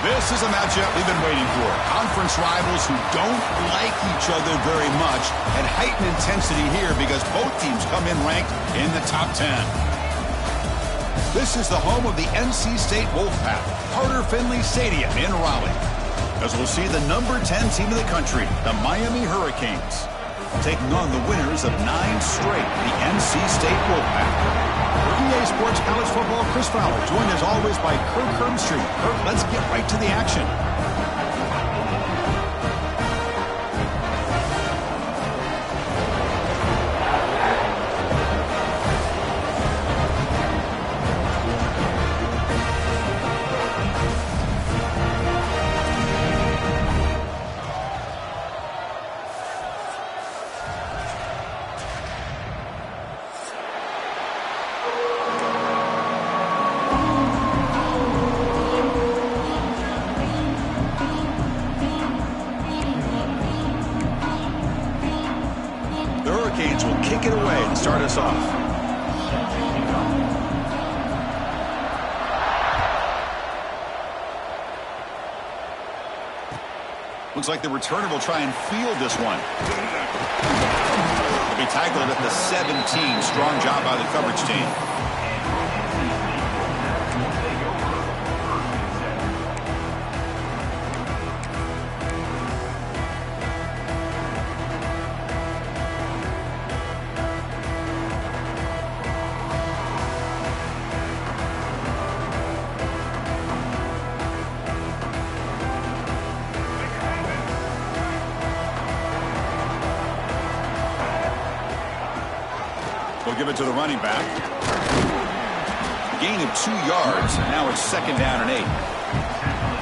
This is a matchup we've been waiting for. Conference rivals who don't like each other very much, and heightened intensity here because both teams come in ranked in the top 10. This is the home of the NC State Wolfpack, Carter Finley Stadium in Raleigh. As we'll see the number 10 team in the country, the Miami Hurricanes, taking on the winners of 9 straight, the NC State Wolfpack. For EA Sports College Football, Chris Fowler, joined as always by Kirk Herbstreit. Kirk, let's get right to the action. Will kick it away to start us off. Looks like the returner will try and field this one. He'll be tackled at the 17. Strong job by the coverage team. We'll give it to the running back. Gain of 2 yards, and now it's 2nd down and 8.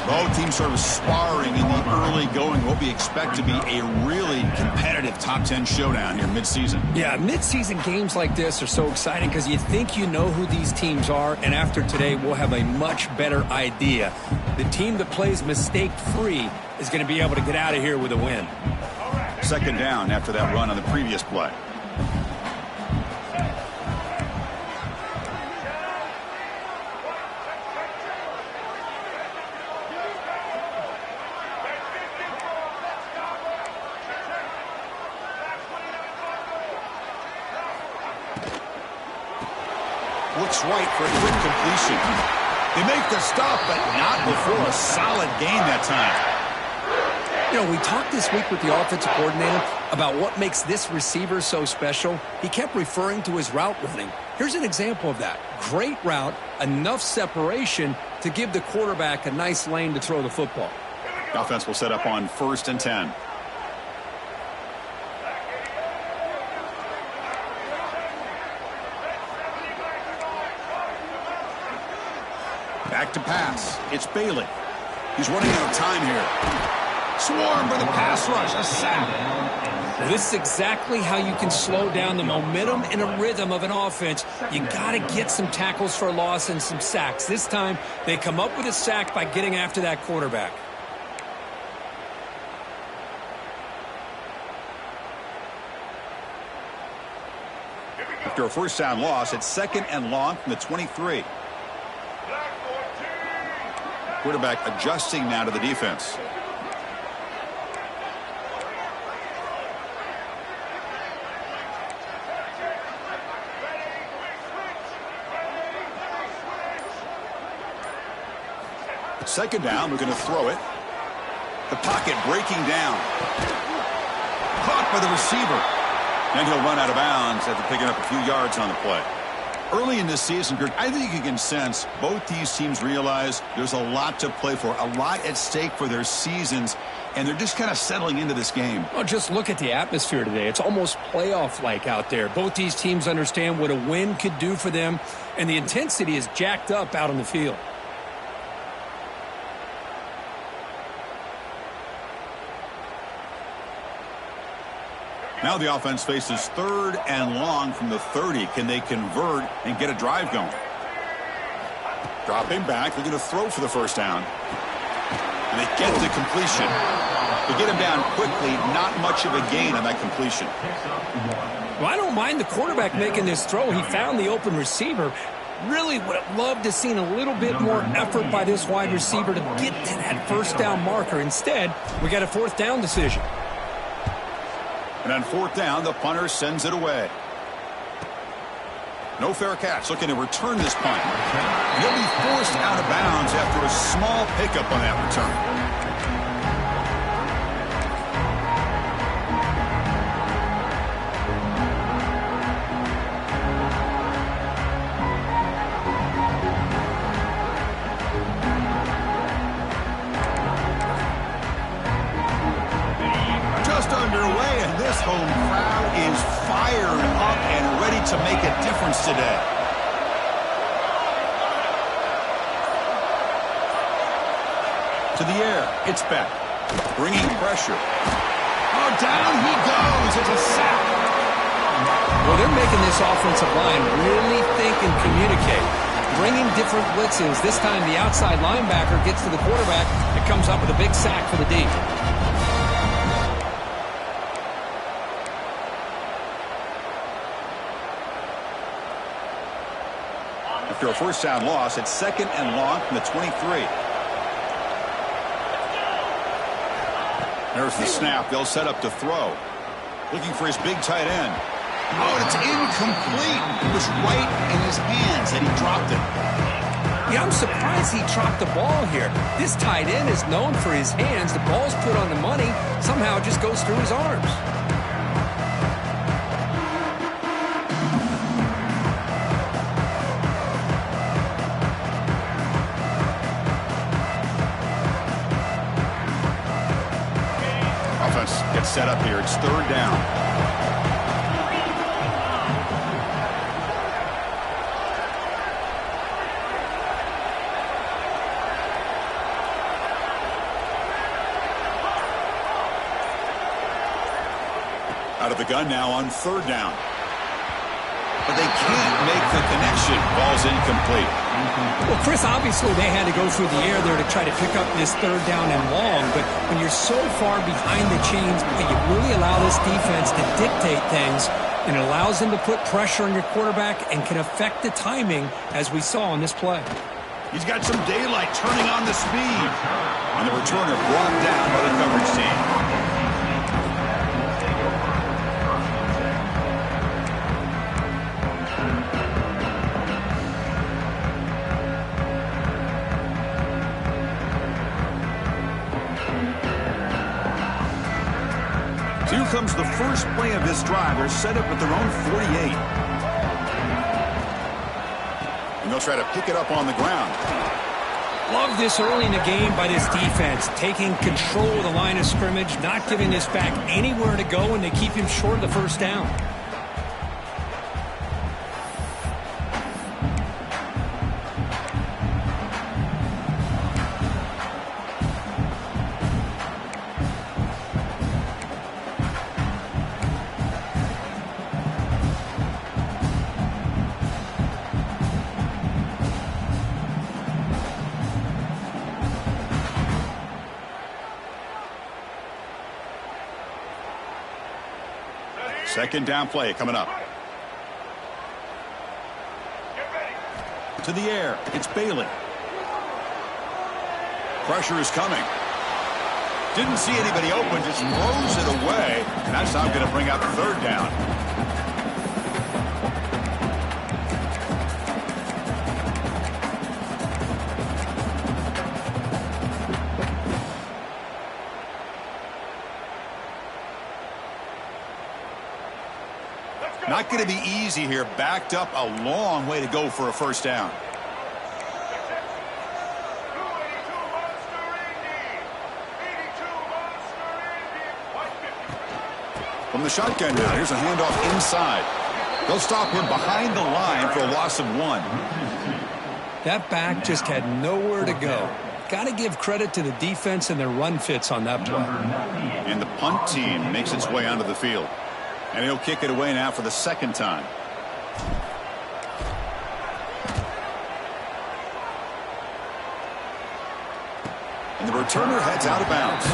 Both teams sort of sparring in the early going. What we expect to be a really competitive top 10 showdown here midseason. Yeah, midseason games like this are so exciting because you think you know who these teams are, and after today we'll have a much better idea. The team that plays mistake-free is going to be able to get out of here with a win. 2nd down after that run on the previous play. Looks right for a quick completion. They make the stop, but not before a solid gain that time. You know, we talked this week with the offensive coordinator about what makes this receiver so special. He kept referring to his route running. Here's an example of that. Great route, enough separation to give the quarterback a nice lane to throw the football. The offense will set up on 1st and 10. Back to pass. It's Bailey. He's running out of time here. Swarm for the pass rush. A sack. Well, this is exactly how you can slow down the momentum and a rhythm of an offense. You got to get some tackles for a loss and some sacks. This time, they come up with a sack by getting after that quarterback. After a 1st down loss, it's 2nd and long from the 23. Quarterback adjusting now to the defense. Second down, we're going to throw it. The pocket breaking down. Caught by the receiver. And he'll run out of bounds after picking up a few yards on the play. Early in this season, Kirk, I think you can sense both these teams realize there's a lot to play for, a lot at stake for their seasons, and they're just kind of settling into this game. Well, just look at the atmosphere today. It's almost playoff-like out there. Both these teams understand what a win could do for them, and the intensity is jacked up out on the field. Now the offense faces 3rd and long from the 30. Can they convert and get a drive going? Dropping back, looking to throw for the 1st down. And they get the completion. They get him down quickly, not much of a gain on that completion. Well, I don't mind the quarterback making this throw. He found the open receiver. Really would have loved to have seen a little bit more effort by this wide receiver to get to that first down marker. Instead, we got a fourth down decision. And on fourth down, the punter sends it away. No fair catch, looking to return this punt. And he'll be forced out of bounds after a small pickup on that return. Underway, and this home crowd is fired up and ready to make a difference today. To the air, it's back, bringing pressure. Oh, down he goes. It's a sack. Well, they're making this offensive line really think and communicate, bringing different blitzes. This time the outside linebacker gets to the quarterback and comes up with a big sack for the D. After a first down loss, it's second and long from the 23. There's the snap. They'll set up to throw. Looking for his big tight end. Oh, and it's incomplete. It was right in his hands, and he dropped it. Yeah, I'm surprised he dropped the ball here. This tight end is known for his hands. The ball's put on the money. Somehow it just goes through his arms. Gets set up here. It's third down. Out of the gun now on third down. But they can't make the connection. Ball's incomplete. Well, Chris, obviously they had to go through the air there to try to pick up this third down and long, but when you're so far behind the chains, you really allow this defense to dictate things, and it allows them to put pressure on your quarterback and can affect the timing, as we saw on this play. He's got some daylight turning on the speed. And the returner brought down by the coverage team. Here comes the first play of this drive. They're set up at their own 48. And they'll try to pick it up on the ground. Love this early in the game by this defense, taking control of the line of scrimmage, not giving this back anywhere to go, and they keep him short of the first down. Second down play coming up. To the air. It's Bailey. Pressure is coming. Didn't see anybody open. Just throws it away. And that's now going to bring up third down. Not going to be easy here. Backed up a long way to go for a first down. From the shotgun now, here's a handoff inside. They'll stop him behind the line for a loss of 1. That back just had nowhere to go. Got to give credit to the defense and their run fits on that play. And the punt team makes its way onto the field. And he'll kick it away now for the second time. And the returner heads out of bounds.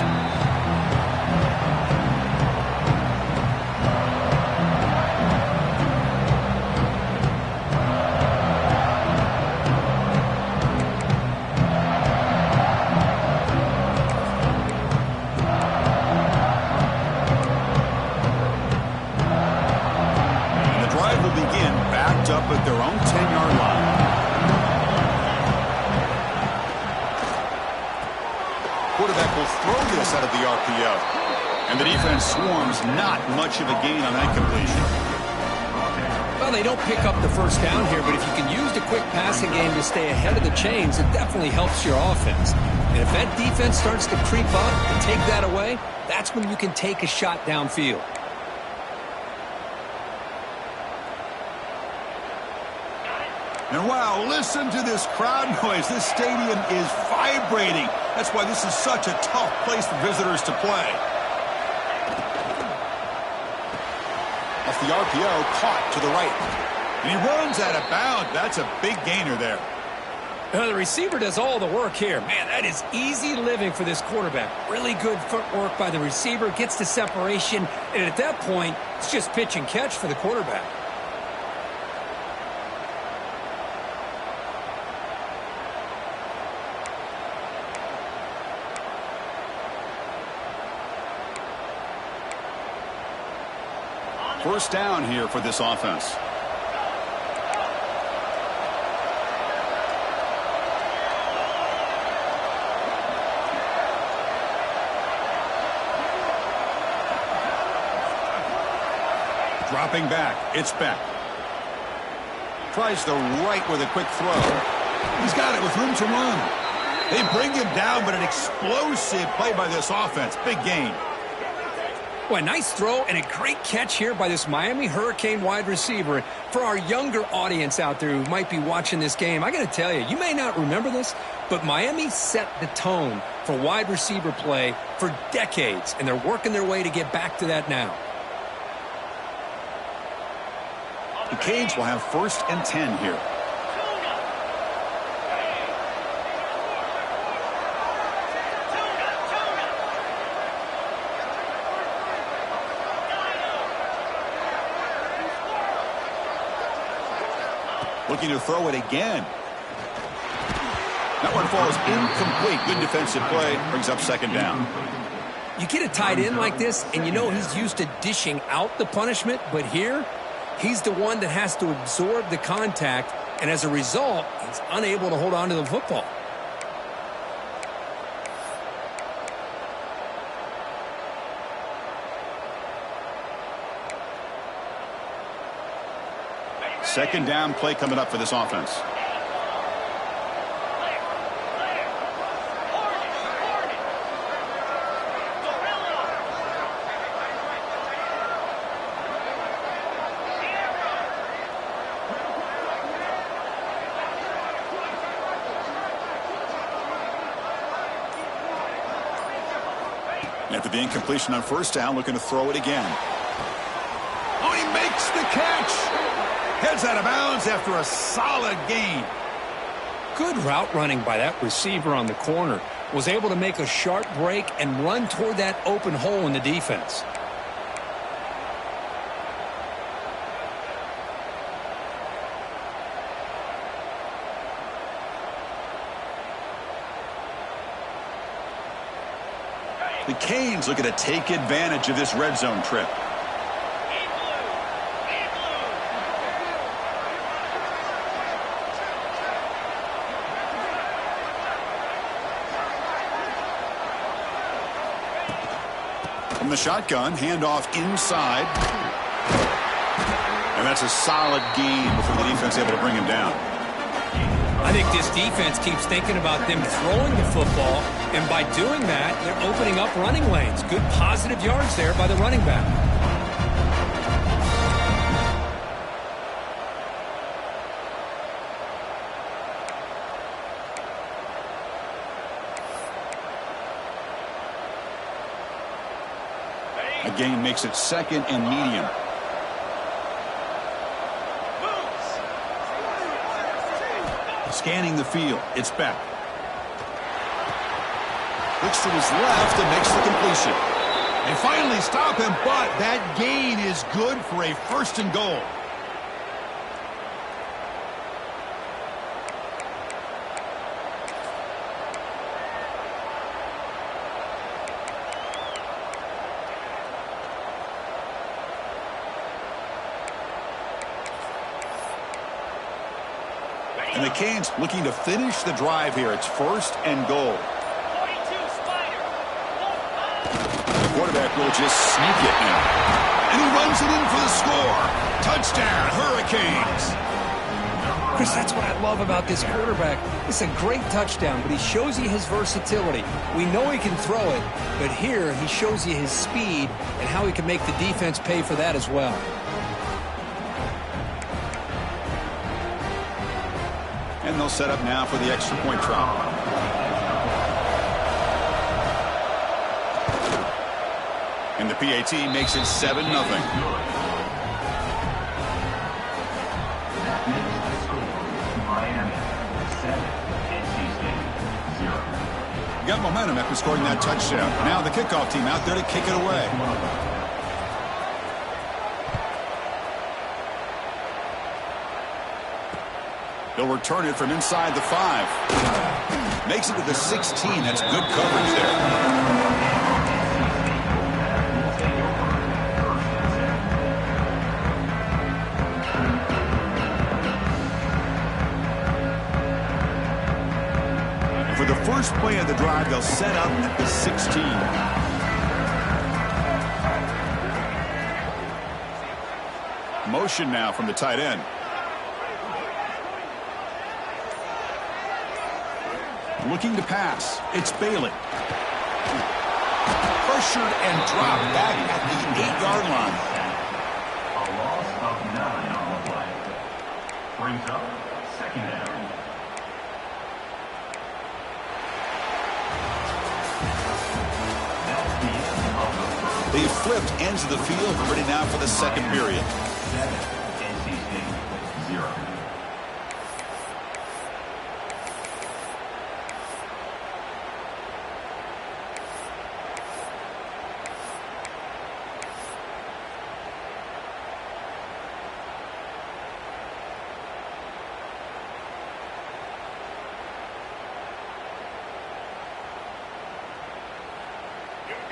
quarterback will throw this out of the RPO. And the defense swarms, not much of a gain on that completion. Well, they don't pick up the first down here, but if you can use the quick passing game to stay ahead of the chains, it definitely helps your offense. And if that defense starts to creep up and take that away, that's when you can take a shot downfield. And wow, listen to this crowd noise. This stadium is vibrating. That's why this is such a tough place for visitors to play. Off the RPO, caught to the right. And he runs out of bounds. That's a big gainer there. The receiver does all the work here. Man, that is easy living for this quarterback. Really good footwork by the receiver, gets the separation, and at that point, it's just pitch and catch for the quarterback. First down here for this offense. Dropping back. It's Beck. Tries the right with a quick throw. He's got it with room to run. They bring him down, but an explosive play by this offense. Big gain. Well, a nice throw and a great catch here by this Miami Hurricane wide receiver. For our younger audience out there who might be watching this game, I got to tell you, you may not remember this, but Miami set the tone for wide receiver play for decades, and they're working their way to get back to that now. The Canes will have 1st and 10 here. Looking to throw it again. That one falls incomplete. Good defensive play. Brings up 2nd down. You get a tight end like this, and you know he's used to dishing out the punishment, but here, he's the one that has to absorb the contact, and as a result, he's unable to hold on to the football. Second down play coming up for this offense. After the incompletion on 1st down, looking to throw it again. Oh, he makes the catch. Heads out of bounds after a solid gain. Good route running by that receiver on the corner. Was able to make a sharp break and run toward that open hole in the defense. The Canes looking to take advantage of this red zone trip. From the shotgun, handoff inside. And that's a solid gain before the defense able to bring him down. I think this defense keeps thinking about them throwing the football, and by doing that, they're opening up running lanes. Good positive yards there by the running back. A gain makes it 2nd and medium. Scanning the field. It's Beck. Looks to his left and makes the completion. They finally stop him, but that gain is good for a 1st and goal. And the Canes looking to finish the drive here. It's 1st and goal. 42 Spider. quarterback will just sneak it now. And he runs it in for the score. Touchdown, Hurricanes. Chris, that's what I love about this quarterback. It's a great touchdown, but he shows you his versatility. We know he can throw it, but here he shows you his speed and how he can make the defense pay for that as well. And they'll set up now for the extra point try. And the PAT makes it 7-0. Got momentum after scoring that touchdown. Now the kickoff team out there to kick it away. They'll return it from inside the 5. Makes it to the 16. That's good coverage there. For the first play of the drive, they'll set up at the 16. Motion now from the tight end. Looking to pass. It's Bailey. Pressured and dropped back at the 8-yard line. A loss of 9 on the play. Brings up second down. They flipped ends of the field, ready now for the second period. 7, NC State 0.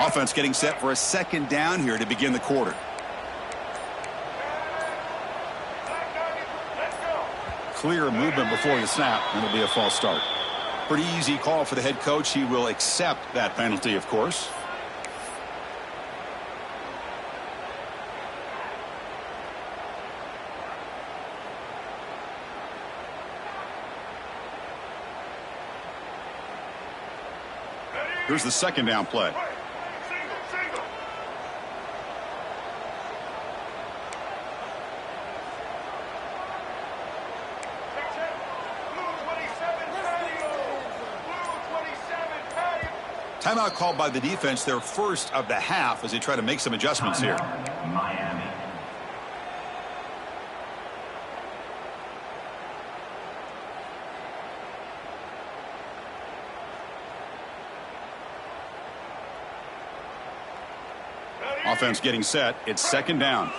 Offense getting set for a second down here to begin the quarter. Clear movement before the snap, and it'll be a false start. Pretty easy call for the head coach. He will accept that penalty, of course. Here's the second down play. Timeout called by the defense, their first of the half, as they try to make some adjustments here. Miami. Offense getting set. It's second down.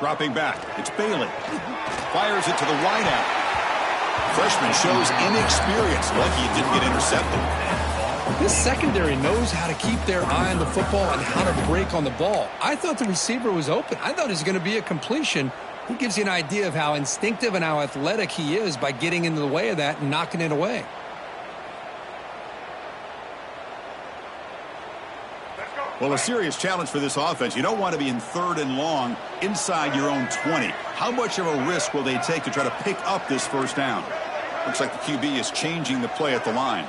Dropping back. It's Bailey. Fires it to the wideout. Freshman shows inexperience. Lucky it didn't get intercepted. This secondary knows how to keep their eye on the football and how to break on the ball. I thought the receiver was open. I thought it was going to be a completion. He gives you an idea of how instinctive and how athletic he is by getting into the way of that and knocking it away. Well, a serious challenge for this offense. You don't want to be in 3rd and long inside your own 20. How much of a risk will they take to try to pick up this first down? Looks like the QB is changing the play at the line.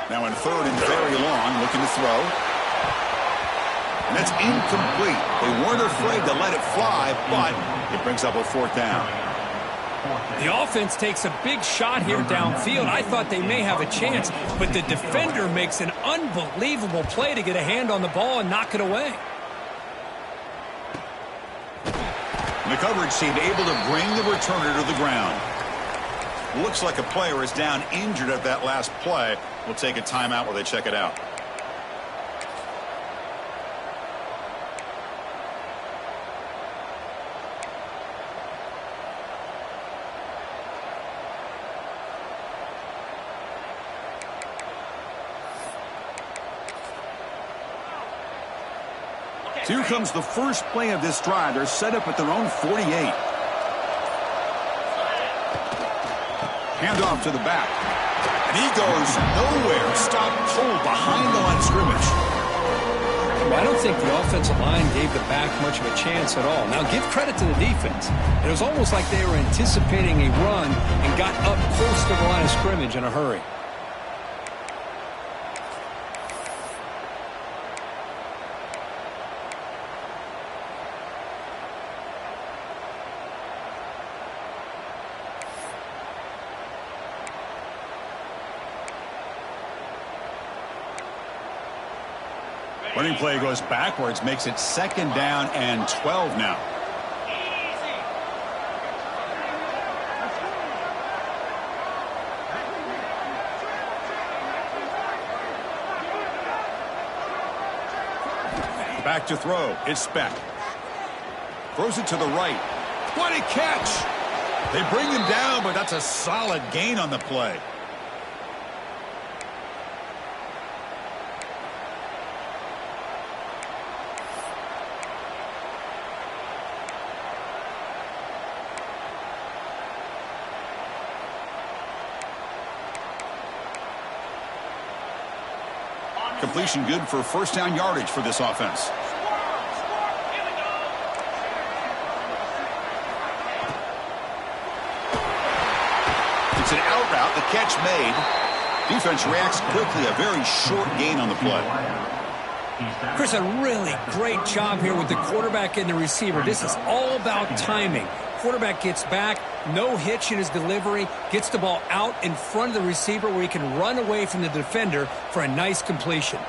Now in 3rd and very long, looking to throw. And that's incomplete. They weren't afraid to let it fly, but it brings up a 4th down. The offense takes a big shot here downfield. I thought they may have a chance, but the defender makes an unbelievable play to get a hand on the ball and knock it away. The coverage seemed able to bring the returner to the ground. Looks like a player is down injured at that last play. We'll take a timeout while they check it out. So here comes the first play of this drive. They're set up at their own 48. Hand off to the back. And he goes nowhere. Stopped cold behind the line of scrimmage. Well, I don't think the offensive line gave the back much of a chance at all. Now, give credit to the defense. It was almost like they were anticipating a run and got up close to the line of scrimmage in a hurry. Running play goes backwards, makes it 2nd down and 12 now. Back to throw. It's Beck. Throws it to the right. What a catch! They bring him down, but that's a solid gain on the play. Completion good for 1st down yardage for this offense. It's an out route. The catch made. Defense reacts quickly. A very short gain on the play. Chris, a really great job here with the quarterback and the receiver. This is all about timing. Quarterback gets back, no hitch in his delivery, gets the ball out in front of the receiver where he can run away from the defender for a nice completion.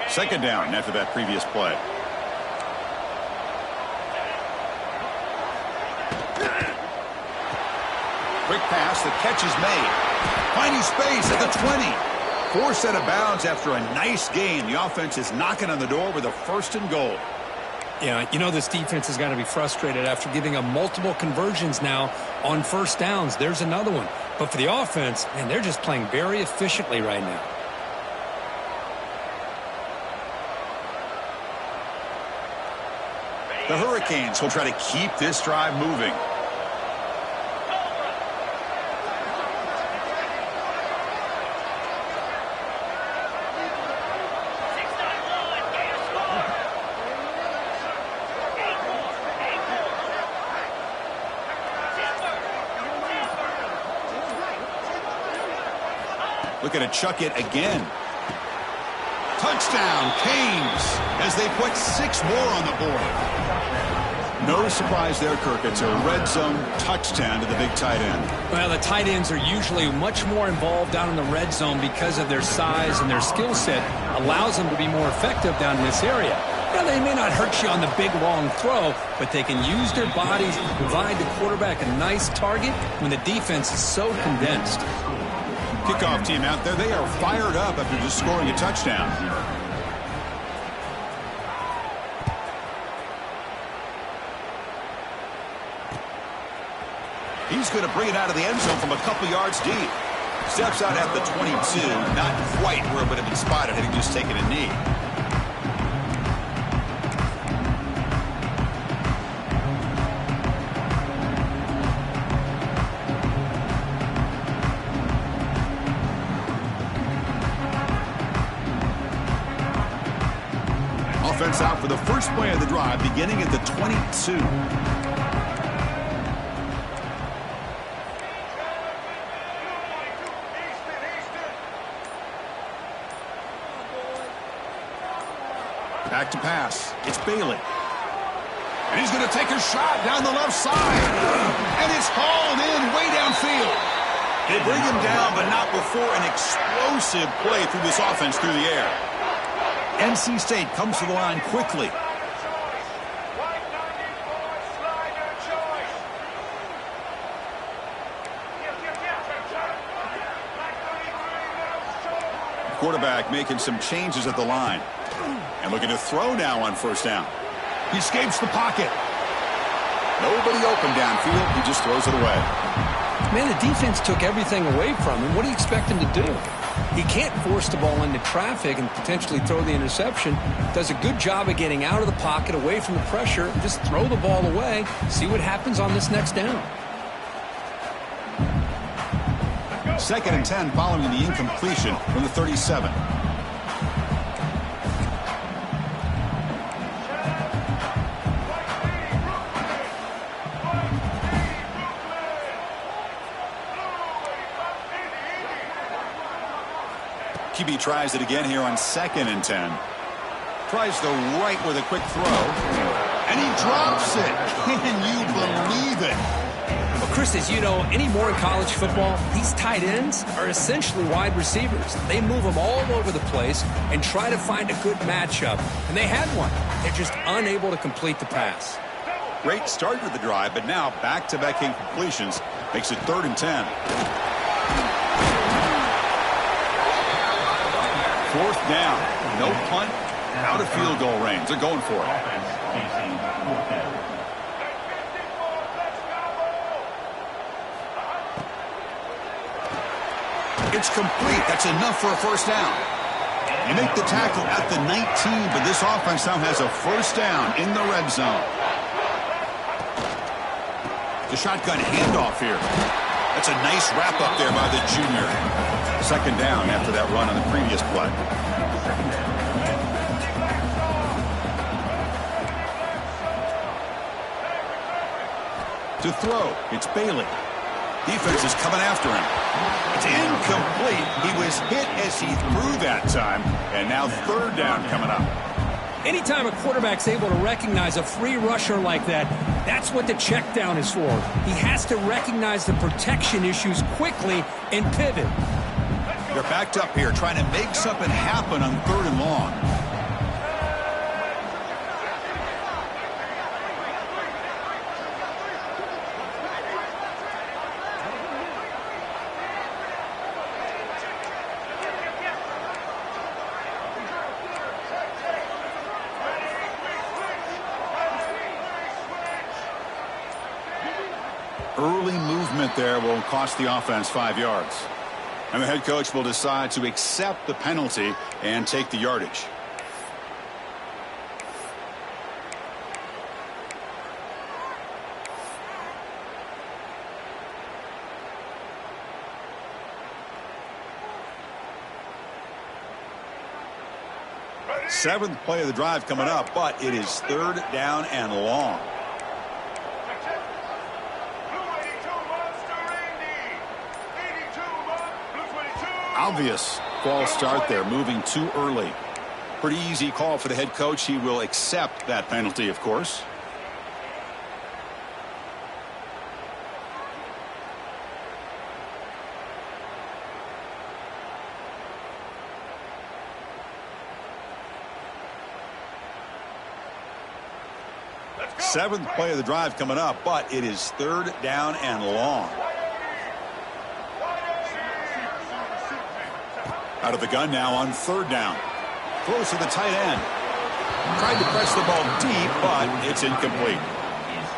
Second down after that previous play. Quick pass, the catch is made. Finding space at the 20. Forced out of bounds after a nice gain. The offense is knocking on the door with a 1st and goal. Yeah, you know this defense has got to be frustrated after giving up multiple conversions now on 1st downs. There's another one. But for the offense, man, they're just playing very efficiently right now. The Hurricanes will try to keep this drive moving. Looking to chuck it again. Touchdown, Canes, as they put 6 more on the board. No surprise there, Kirk. It's a red zone touchdown to the big tight end. Well, the tight ends are usually much more involved down in the red zone because of their size and their skill set allows them to be more effective down in this area. Now, they may not hurt you on the big, long throw, but they can use their bodies to provide the quarterback a nice target when the defense is so condensed. Kickoff team out there, they are fired up after just scoring a touchdown. He's going to bring it out of the end zone from a couple yards deep. Steps out at the 22, not quite where it would have been spotted had he just taken a knee. Offense out for the first play of the drive, beginning at the 22. Back to pass. It's Bailey. And he's going to take a shot down the left side. And it's hauled in way downfield. They bring him down, but not before an explosive play through this offense through the air. NC State comes to the line quickly. Quarterback making some changes at the line. And looking to throw now on 1st down. He escapes the pocket. Nobody open downfield. He just throws it away. Man, the defense took everything away from him. What do you expect him to do? He can't force the ball into traffic and potentially throw the interception. Does a good job of getting out of the pocket, away from the pressure. Just throw the ball away. See what happens on this next down. 2nd and 10 following the incompletion from the 37. QB tries it again here on 2nd and 10. Tries the right with a quick throw. And he drops it. Can you believe it? Well, Chris, as you know, anymore in college football, these tight ends are essentially wide receivers. They move them all over the place and try to find a good matchup. And they had one. They're just unable to complete the pass. Great start with the drive, but now back-to-back incompletions makes it 3rd and 10. 4th down. No punt. Out of field goal range. They're going for it. It's complete. That's enough for a 1st down. You make the tackle at the 19, but this offense now has a 1st down in the red zone. The shotgun handoff here. That's a nice wrap up there by the junior. 2nd down after that run on the previous play. To throw, it's Bailey. Defense is coming after him. It's incomplete. He was hit as he threw that time, and now 3rd down coming up. Anytime a quarterback's able to recognize a free rusher like that, that's what the check down is for. He has to recognize the protection issues quickly and pivot. They're backed up here trying to make something happen on 3rd and long. Early movement there will cost the offense 5 yards. And the head coach will decide to accept the penalty and take the yardage. Seventh play of the drive coming up, but it is 3rd down and long. Obvious false start there, moving too early. Pretty easy call for the head coach. He will accept that penalty, of course. Seventh play of the drive coming up, but it is 3rd down and long. Out of the gun now on 3rd down. Throws to the tight end. Tried to press the ball deep, but it's incomplete.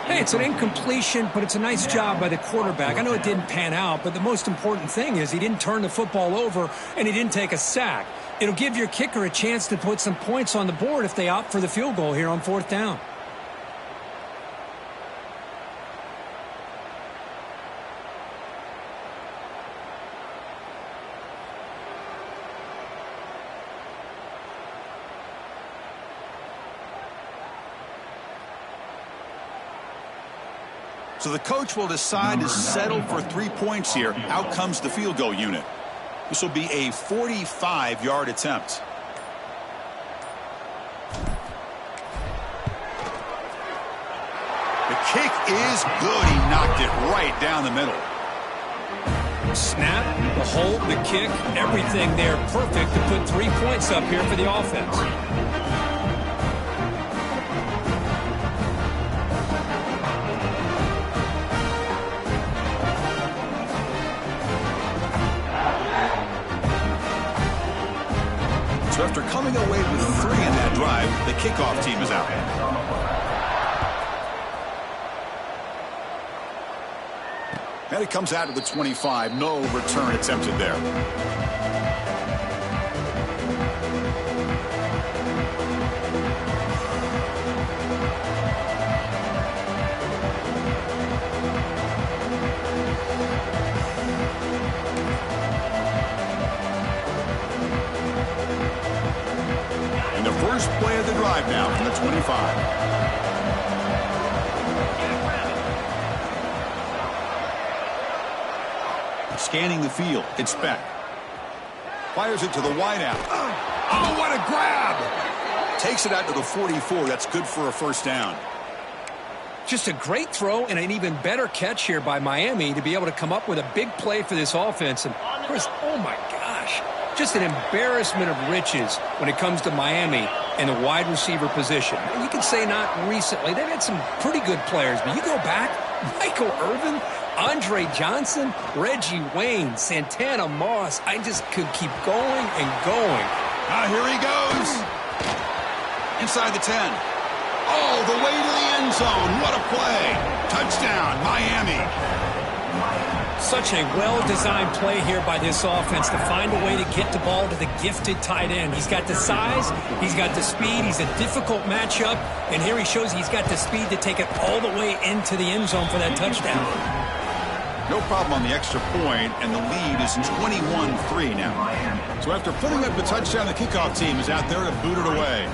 Hey, it's an incompletion, but it's a nice job by the quarterback. I know it didn't pan out, but the most important thing is he didn't turn the football over and he didn't take a sack. It'll give your kicker a chance to put some points on the board if they opt for the field goal here on 4th down. So the coach will decide to settle for 3 points here. Out comes the field goal unit. This will be a 45-yard attempt. The kick is good. He knocked it right down the middle. Snap, the hold, the kick, everything there perfect to put 3 points up here for the offense. So after coming away with 3 in that drive, the kickoff team is out. And it comes out to the 25. No return attempted there. And the first play of the drive now from the 25. Scanning the field. It's Beck. Fires it to the wideout. Oh, what a grab! Takes it out to the 44. That's good for a first down. Just a great throw and an even better catch here by Miami to be able to come up with a big play for this offense. And, of course, oh, my gosh, just an embarrassment of riches when it comes to Miami and the wide receiver position. You can say not recently. They've had some pretty good players, but you go back, Michael Irvin, Andre Johnson, Reggie Wayne, Santana Moss. I just could keep going and going. Here he goes. Inside the 10. Oh, the way to the end zone. What a play. Touchdown, Miami. Such a well-designed play here by this offense to find a way to get the ball to the gifted tight end. He's got the size, he's got the speed, he's a difficult matchup, and here he shows he's got the speed to take it all the way into the end zone for that touchdown. No problem on the extra point, and the lead is 21-3 now. So after putting up the touchdown, the kickoff team is out there to boot it away.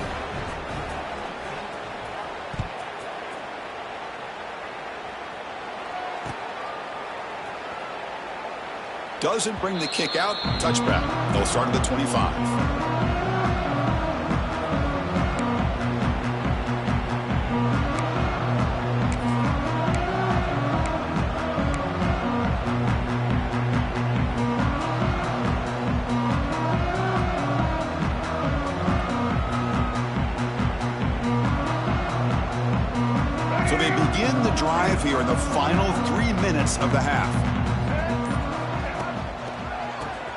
Doesn't bring the kick out. Touchback. They'll start at the 25. So they begin the drive here in the final 3 minutes of the half.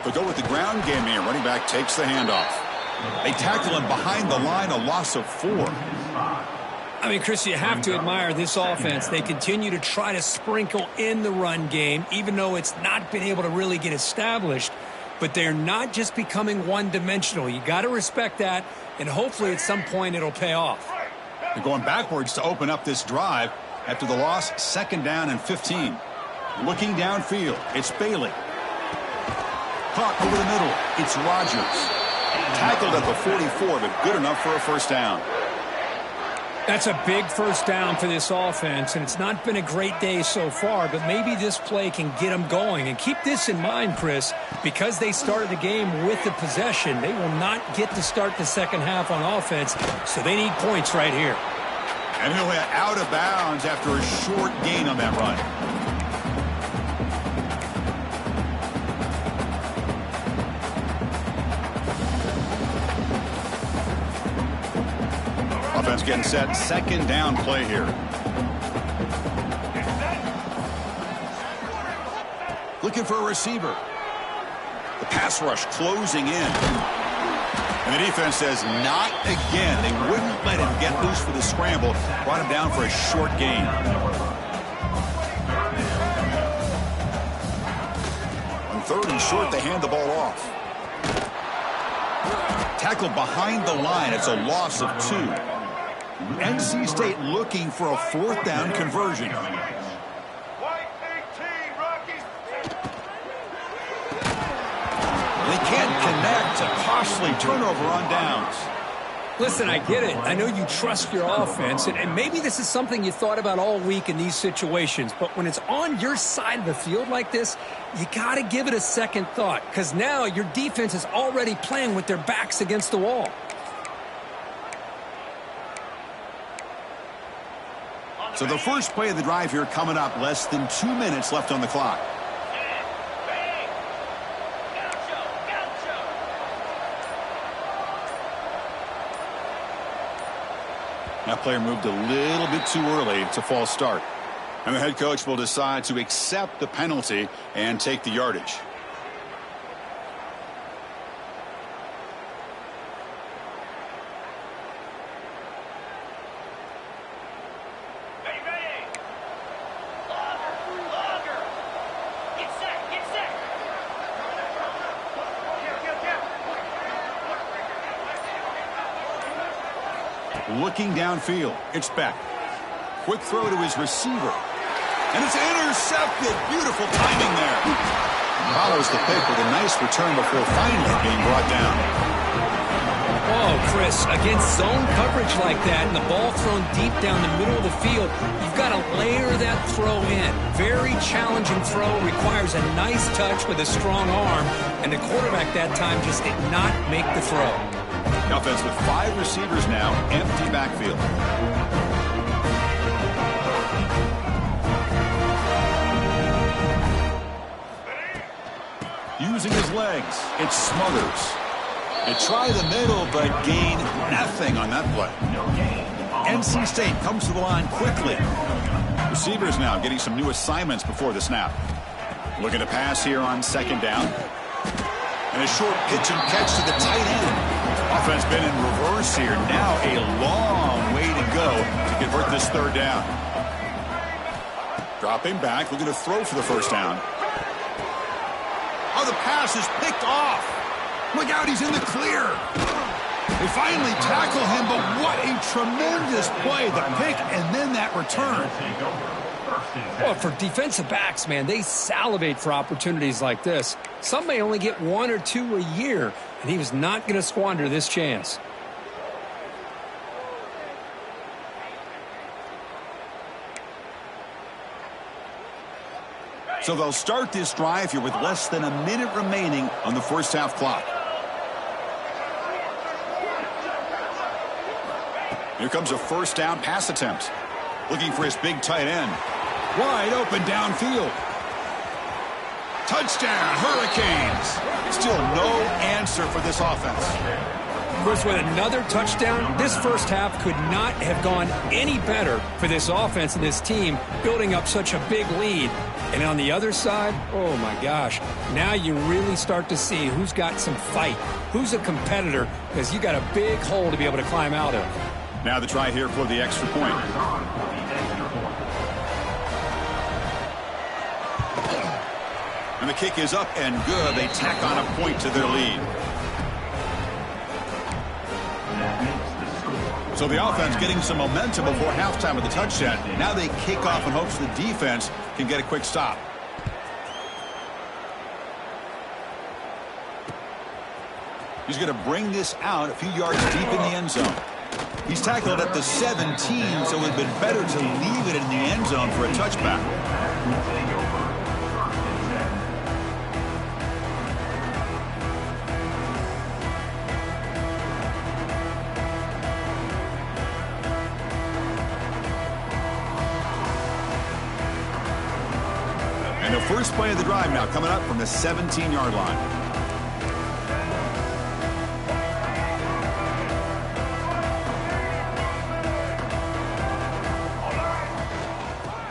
They'll go with the ground game here. Running back takes the handoff. They tackle him behind the line, a loss of 4. I mean, Chris, you have to admire this offense. They continue to try to sprinkle in the run game, even though it's not been able to really get established. But they're not just becoming one-dimensional. You got to respect that, and hopefully at some point it'll pay off. They're going backwards to open up this drive after the loss, 2nd down and 15. Looking downfield, it's Bailey. Caught over the middle. It's Rodgers. Tackled at the 44, but good enough for a first down. That's a big first down for this offense, and it's not been a great day so far, but maybe this play can get them going. And keep this in mind, Chris, because they started the game with the possession, they will not get to start the second half on offense, so they need points right here. And he'll hit out of bounds after a short gain on that run. Offense getting set. 2nd down play here. Looking for a receiver. The pass rush closing in. And the defense says not again. They wouldn't let him get loose for the scramble. Brought him down for a short gain. On 3rd and short, they hand the ball off. Tackled behind the line. It's a loss of 2. NC State looking for a 4th down conversion. They can't connect. A costly turnover on downs. Listen, I get it. I know you trust your offense, and maybe this is something you thought about all week in these situations, but when it's on your side of the field like this, you got to give it a second thought, because now your defense is already playing with their backs against the wall. So the first play of the drive here coming up, less than 2 minutes left on the clock. That player moved a little bit too early. It's a false start. And the head coach will decide to accept the penalty and take the yardage. Looking downfield. It's Beck. Quick throw to his receiver. And it's intercepted. Beautiful timing there. Follows the pick with a nice return before finally being brought down. Oh, Chris, against zone coverage like that and the ball thrown deep down the middle of the field, you've got to layer that throw in. Very challenging throw, requires a nice touch with a strong arm, and the quarterback that time just did not make the throw. The offense with 5 receivers now, empty backfield. Using his legs, it Smothers. They try the middle, but gain nothing on that play. NC State comes to the line quickly. Receivers now getting some new assignments before the snap. Looking to pass here on second down. And a short pitch and catch to the tight end. Offense been in reverse here. Now a long way to go to convert this third down. Dropping back, looking to throw for the first down. Oh, the pass is picked off. Look out, he's in the clear. They finally tackle him, but what a tremendous play. The pick and then that return. Well, for defensive backs, man, they salivate for opportunities like this. Some may only get 1 or 2 a year, and he was not going to squander this chance. So they'll start this drive here with less than a minute remaining on the first half clock. Here comes a first down pass attempt. Looking for his big tight end. Wide open downfield. Touchdown, Hurricanes. Still no answer for this offense. Chris, with another touchdown, this first half could not have gone any better for this offense and this team, building up such a big lead. And on the other side, oh my gosh, now you really start to see who's got some fight, who's a competitor, because you got a big hole to be able to climb out of. Now the try here for the extra point. And the kick is up and good. They tack on a point to their lead. So the offense getting some momentum before halftime with the touchdown. Now they kick off in hopes the defense can get a quick stop. He's going to bring this out a few yards deep in the end zone. He's tackled at the 17, so it would have been better to leave it in the end zone for a touchback. And the first play of the drive now coming up from the 17-yard line.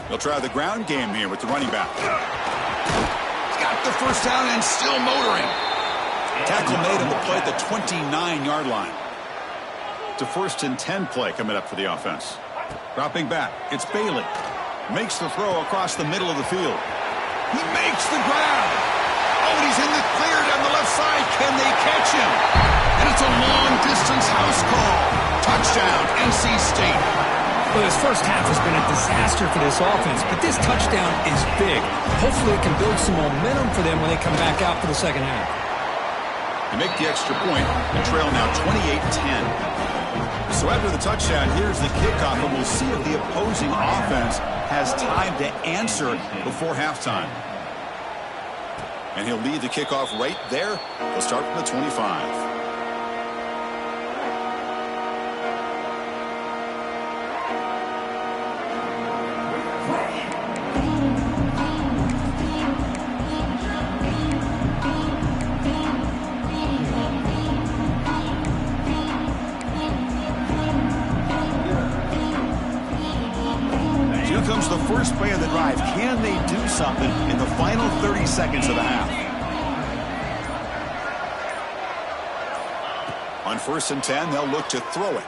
They'll try the ground game here with the running back. He's got the first down and still motoring. Tackle made on the play at the 29-yard line. It's a 1st and 10 play coming up for the offense. Dropping back, it's Bailey. Makes the throw across the middle of the field. He makes the grab. Oh, and he's in the clear down the left side. Can they catch him? And it's a long-distance house call. Touchdown, NC State. Well, this first half has been a disaster for this offense, but this touchdown is big. Hopefully it can build some momentum for them when they come back out for the second half. They make the extra point and trail now 28-10. So after the touchdown, here's the kickoff, and we'll see if the opposing offense has time to answer before halftime. And he'll lead the kickoff right there. He'll start from the 25. Comes the first play of the drive. Can they do something in the final 30 seconds of the half? On 1st and 10, they'll look to throw it.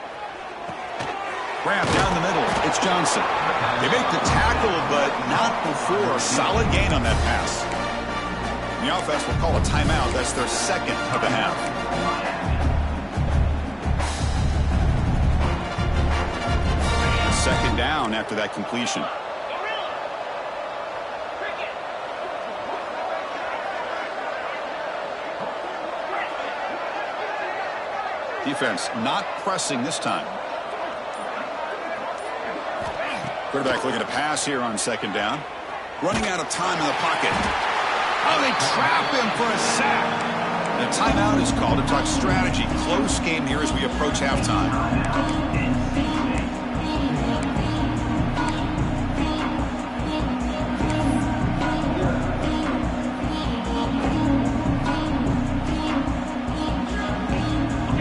Grab down the middle. It's Johnson. They make the tackle, but not before. Solid gain on that pass. The offense will call a timeout. That's their second of the half. down after that completion. Defense not pressing this time. Quarterback looking to pass here on second down. Running out of time in the pocket. Oh, they trap him for a sack. The timeout is called to talk strategy. Close game here as we approach halftime.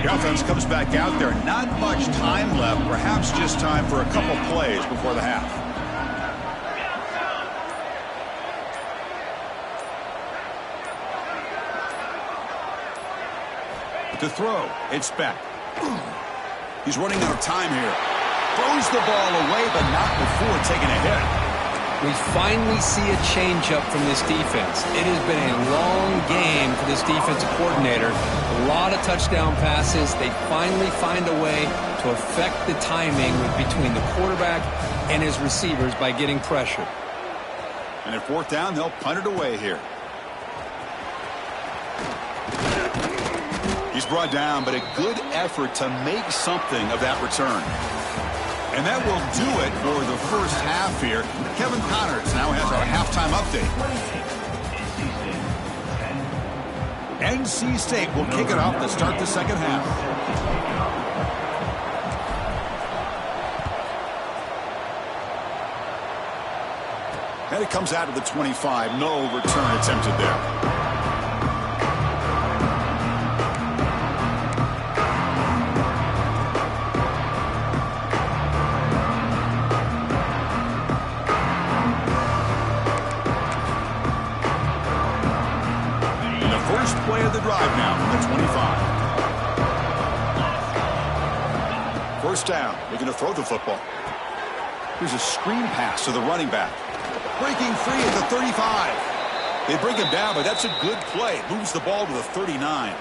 The offense comes back out there. Not much time left. Perhaps just time for a couple plays before the half. To throw, it's back. He's running out of time here. Throws the ball away, but not before taking a hit. We finally see a changeup from this defense. It has been a long game for this defensive coordinator. A lot of touchdown passes. They finally find a way to affect the timing between the quarterback and his receivers by getting pressure. And at fourth down, they'll punt it away here. He's brought down, but a good effort to make something of that return. And that will do it for the first half here. Kevin Connors now has our halftime update. NC State will kick it off to start the second half. And it comes out of the 25. No return attempted there. Play of the drive now from the 25. First down. They're going to throw the football. Here's a screen pass to the running back. Breaking free at the 35. They bring him down, but that's a good play. Moves the ball to the 39.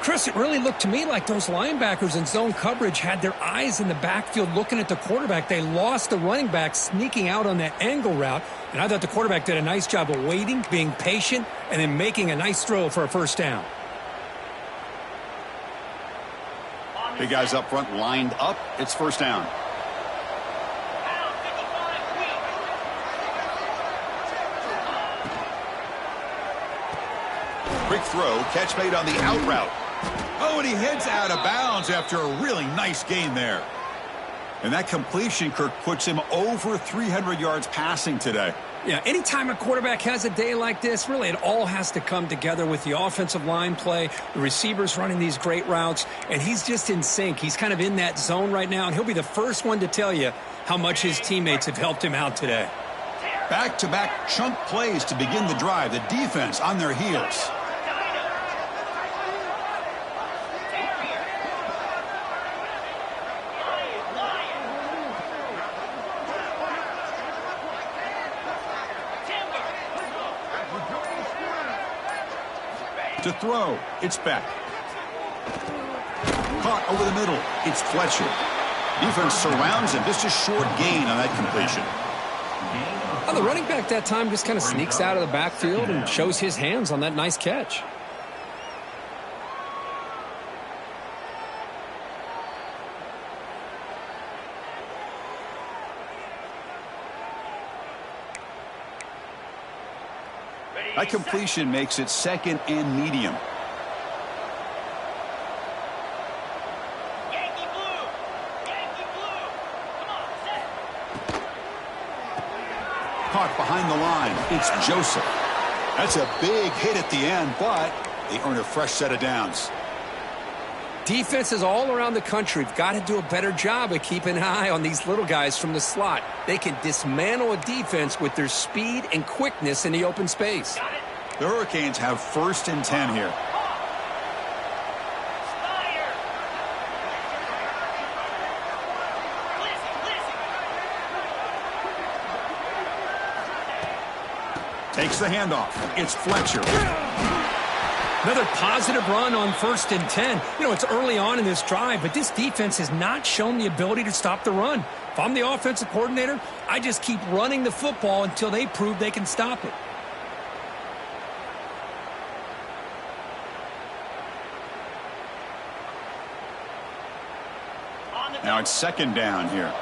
Chris, it really looked to me like those linebackers in zone coverage had their eyes in the backfield looking at the quarterback. They lost the running back sneaking out on that angle route. And I thought the quarterback did a nice job of waiting, being patient, and then making a nice throw for a first down. Big guys up front lined up. It's first down. Quick throw. Catch made on the out route. Oh, and he heads out of bounds after a really nice gain there. And that completion, Kirk, puts him over 300 yards passing today. Yeah, anytime a quarterback has a day like this, really it all has to come together with the offensive line play, the receivers running these great routes, and he's just in sync. He's kind of in that zone right now, and he'll be the first one to tell you how much his teammates have helped him out today. Back-to-back chunk plays to begin the drive. The defense on their heels. To throw, it's back. Caught over the middle, it's Fletcher. Defense surrounds him, just a short gain on that completion. Well, the running back that time just kind of sneaks out of the backfield and shows his hands on that nice catch. That completion makes it second and medium. Yankee blue. Yankee blue. Come on, set. Caught behind the line. It's Joseph. That's a big hit at the end, but they earn a fresh set of downs. Defenses all around the country have got to do a better job of keeping an eye on these little guys from the slot. They can dismantle a defense with their speed and quickness in the open space. The Hurricanes have first and 10 here. Takes the handoff. It's Fletcher. Another positive run on 1st and 10. You know, it's early on in this drive, but this defense has not shown the ability to stop the run. If I'm the offensive coordinator, I just keep running the football until they prove they can stop it. Now it's 2nd down here.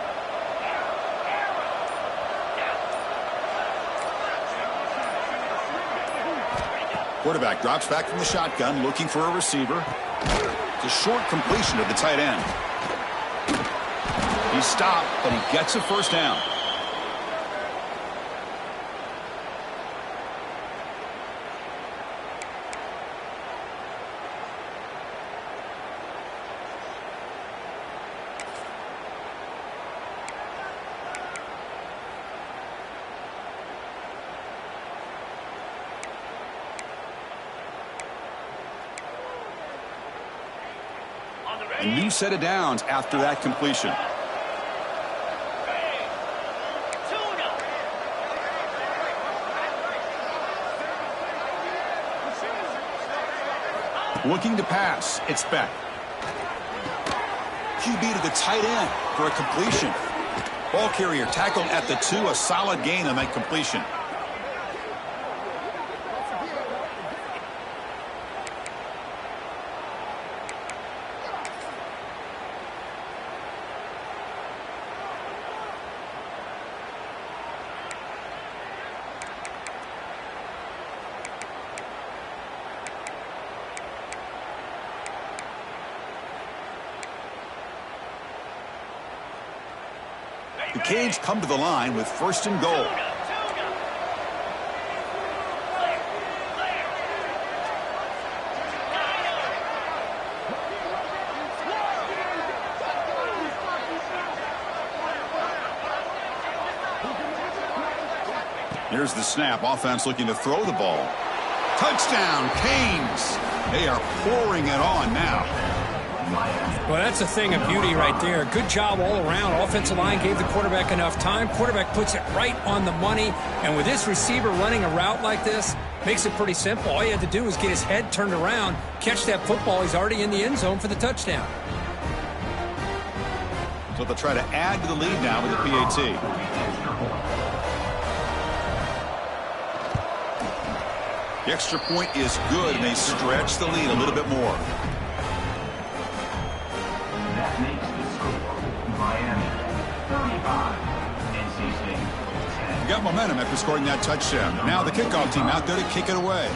Quarterback drops back from the shotgun, looking for a receiver. It's a short completion to the tight end. He stopped, but he gets a 1st down. A new set of downs after that completion. Looking to pass. It's Beck. QB to the tight end for a completion. Ball carrier tackled at the 2. A solid gain on that completion. The Canes come to the line with 1st and goal. Here's the snap. Offense looking to throw the ball. Touchdown, Canes. They are pouring it on now. Well, that's a thing of beauty right there. Good job all around. Offensive line gave the quarterback enough time. Quarterback puts it right on the money. And with this receiver running a route like this, makes it pretty simple. All you have to do is get his head turned around, catch that football. He's already in the end zone for the touchdown. So they'll try to add to the lead now with the PAT. The extra point is good, and they stretch the lead a little bit more. That makes the score Miami 35, NC State 10. Got momentum after scoring that touchdown. Now the kickoff team out there to kick it away.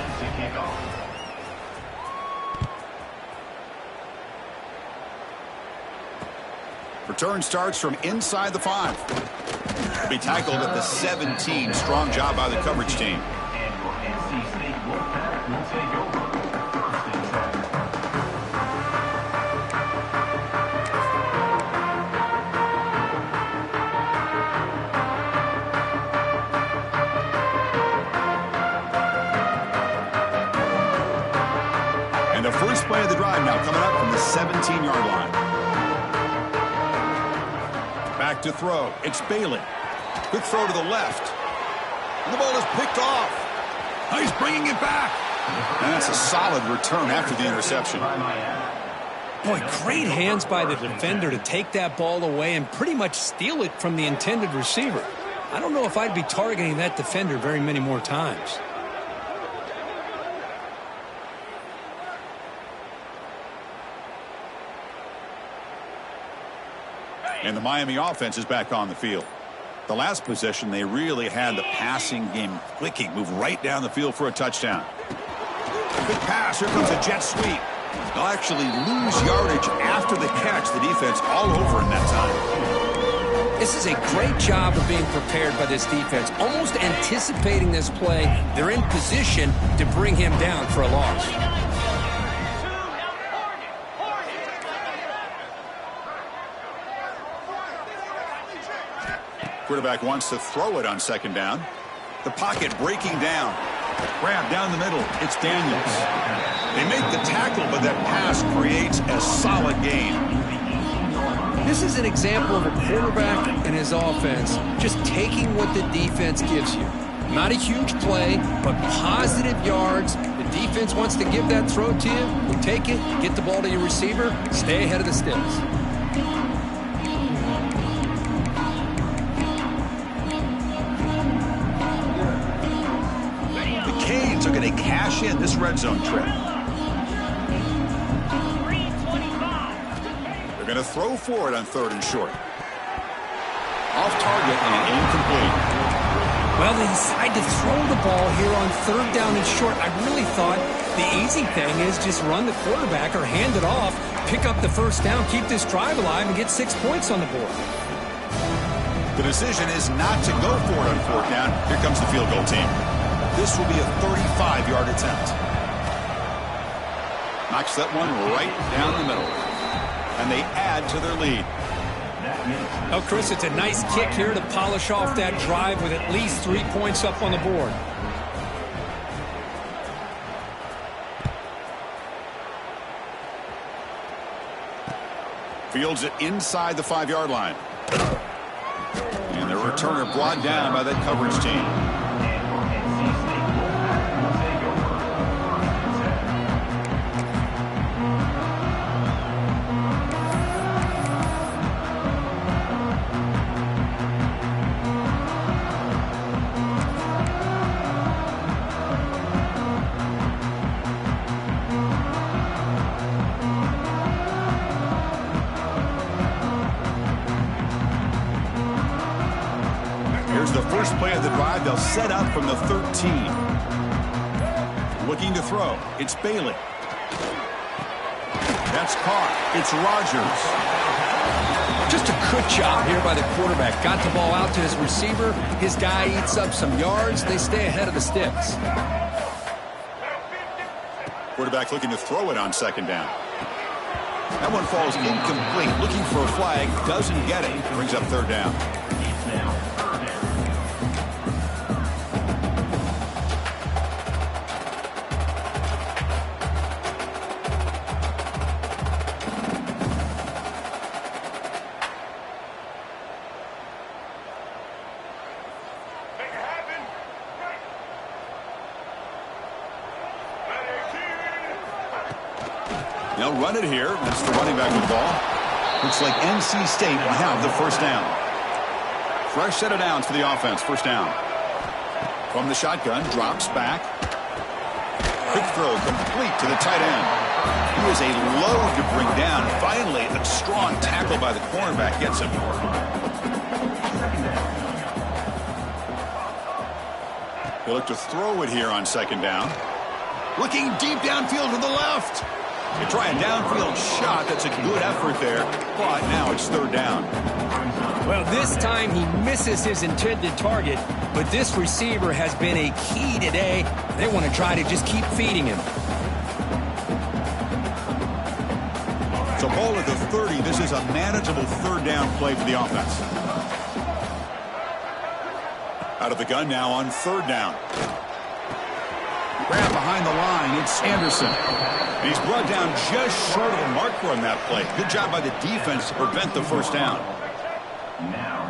Return starts from inside the 5. Will be tackled at the 17. Strong job by the coverage team. And your NC State Wolfpack will take over 1st and 10. And the first play of the drive now coming up from the 17-yard line. Back to throw. It's Bailey. Quick throw to the left. And the ball is picked off. Oh, he's bringing it back. And that's a solid return after the interception. Boy, great hands by the defender to take that ball away and pretty much steal it from the intended receiver. I don't know if I'd be targeting that defender very many more times. And the Miami offense is back on the field. The last possession, they really had the passing game clicking. Move right down the field for a touchdown. Big pass. Here comes a jet sweep. They'll actually lose yardage after the catch. The defense all over in that time. This is a great job of being prepared by this defense. Almost anticipating this play, they're in position to bring him down for a loss. Quarterback wants to throw it on 2nd down. The pocket breaking down. Grab down the middle. It's Daniels. They make the tackle, but that pass creates a solid gain. This is an example of a quarterback and his offense just taking what the defense gives you. Not a huge play, but positive yards. The defense wants to give that throw to you, you take it, get the ball to your receiver, stay ahead of the sticks. The Canes are going to cash in this red zone trip. 325. They're going to throw for it on 3rd and short. Off target and incomplete. Well, they decide to throw the ball here on 3rd down and short. I really thought the easy thing is just run the quarterback or hand it off, pick up the 1st down, keep this drive alive, and get 6 points on the board. The decision is not to go for it on 4th down. Here comes the field goal team. This will be a 35-yard attempt. Knocks that one right down the middle. And they add to their lead. Oh, Chris, it's a nice kick here to polish off that drive with at least 3 points up on the board. Fields it inside the 5-yard line. And the returner brought down by that coverage team. Here's the first play of the drive. They'll set up from the 13. Looking to throw. It's Bailey. That's caught. It's Rodgers. Just a good job here by the quarterback. Got the ball out to his receiver. His guy eats up some yards. They stay ahead of the sticks. Quarterback looking to throw it on 2nd down. That one falls incomplete. Looking for a flag. Doesn't get it. Brings up 3rd down. They'll run it here. That's the running back with the ball. Looks like NC State will have the 1st down. Fresh set of downs for the offense. 1st down. From the shotgun, drops back. Quick throw complete to the tight end. He is a load to bring down. Finally, a strong tackle by the cornerback gets him. They look to throw it here on 2nd down. Looking deep downfield to the left. They try a downfield shot. That's a good effort there. But now it's 3rd down. Well, this time he misses his intended target, but this receiver has been a key today. They want to try to just keep feeding him. So ball at the 30. This is a manageable 3rd down play for the offense. Out of the gun now on 3rd down. Grab behind the line. It's Anderson. And he's brought down just short of the marker on that play. Good job by the defense to prevent the 1st down. Now,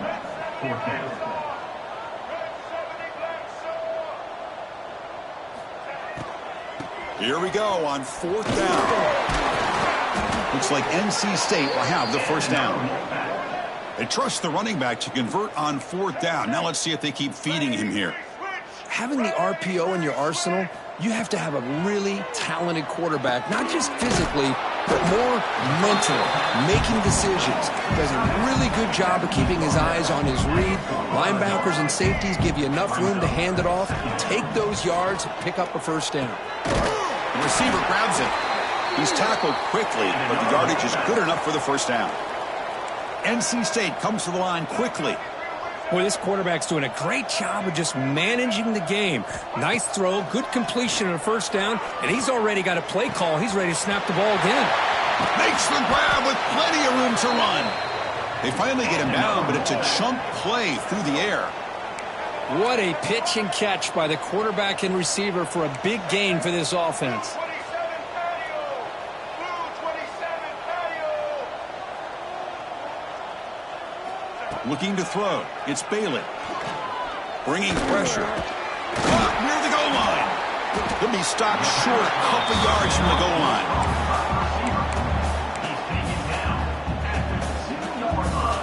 4th down. Here we go on 4th down. Looks like NC State will have the 1st down. They trust the running back to convert on 4th down. Now let's see if they keep feeding him here. Having the RPO in your arsenal, you have to have a really talented quarterback, not just physically, but more mentally, making decisions. Does a really good job of keeping his eyes on his read. Linebackers and safeties give you enough room to hand it off, take those yards, pick up a 1st down. The receiver grabs it. He's tackled quickly, but the yardage is good enough for the 1st down. NC State comes to the line quickly. Boy, this quarterback's doing a great job of just managing the game. Nice throw, good completion on a 1st down, and he's already got a play call. He's ready to snap the ball again. Makes the grab with plenty of room to run. They finally get him down, but it's a chunk play through the air. What a pitch and catch by the quarterback and receiver for a big gain for this offense. Looking to throw. It's Bailey. Bringing pressure. Caught near the goal line. He'll be stopped short a couple yards from the goal line. He's taken down at the 6-yard line.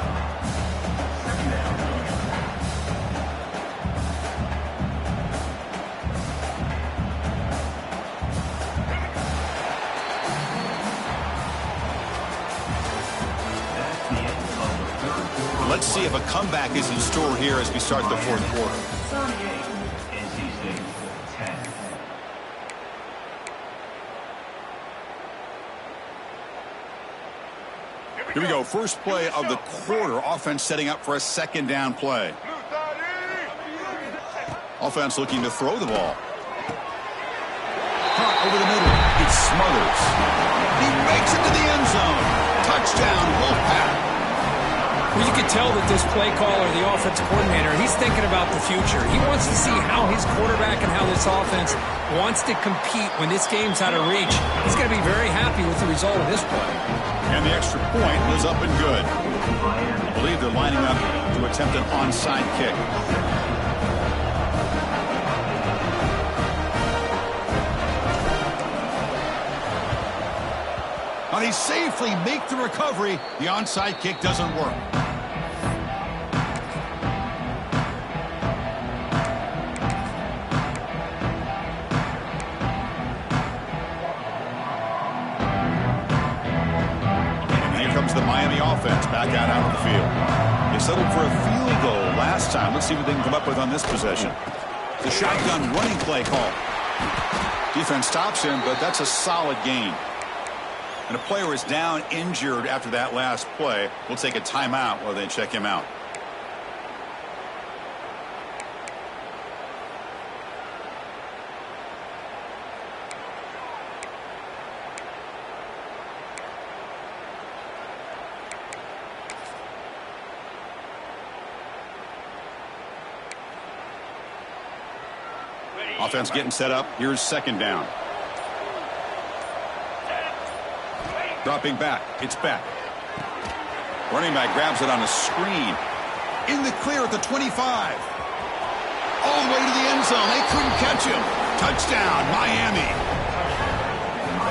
Second down. That's the end of the third quarter. Let's see if a comeback is in store here as we start the fourth quarter. 38, NC State 10. Here we go. First play of the quarter. Offense setting up for a second down play. Offense looking to throw the ball. Caught over the middle. It smothers. He makes it to the end zone. Touchdown, Wolfpack. Well, you can tell that this play caller, the offensive coordinator, he's thinking about the future. He wants to see how his quarterback and how this offense wants to compete when this game's out of reach. He's going to be very happy with the result of this play. And the extra point was up and good. I believe they're lining up to attempt an onside kick. Now they safely make the recovery. The onside kick doesn't work. The Miami offense back out onto the field. They settled for a field goal last time. Let's see what they can come up with on this possession. The shotgun running play call. Defense stops him, but that's a solid gain. And a player is down injured after that last play. We'll take a timeout while they check him out. Offense getting set up. Here's second down. Dropping back. It's back. Running back grabs it on a screen. In the clear at the 25. All the way to the end zone. They couldn't catch him. Touchdown, Miami.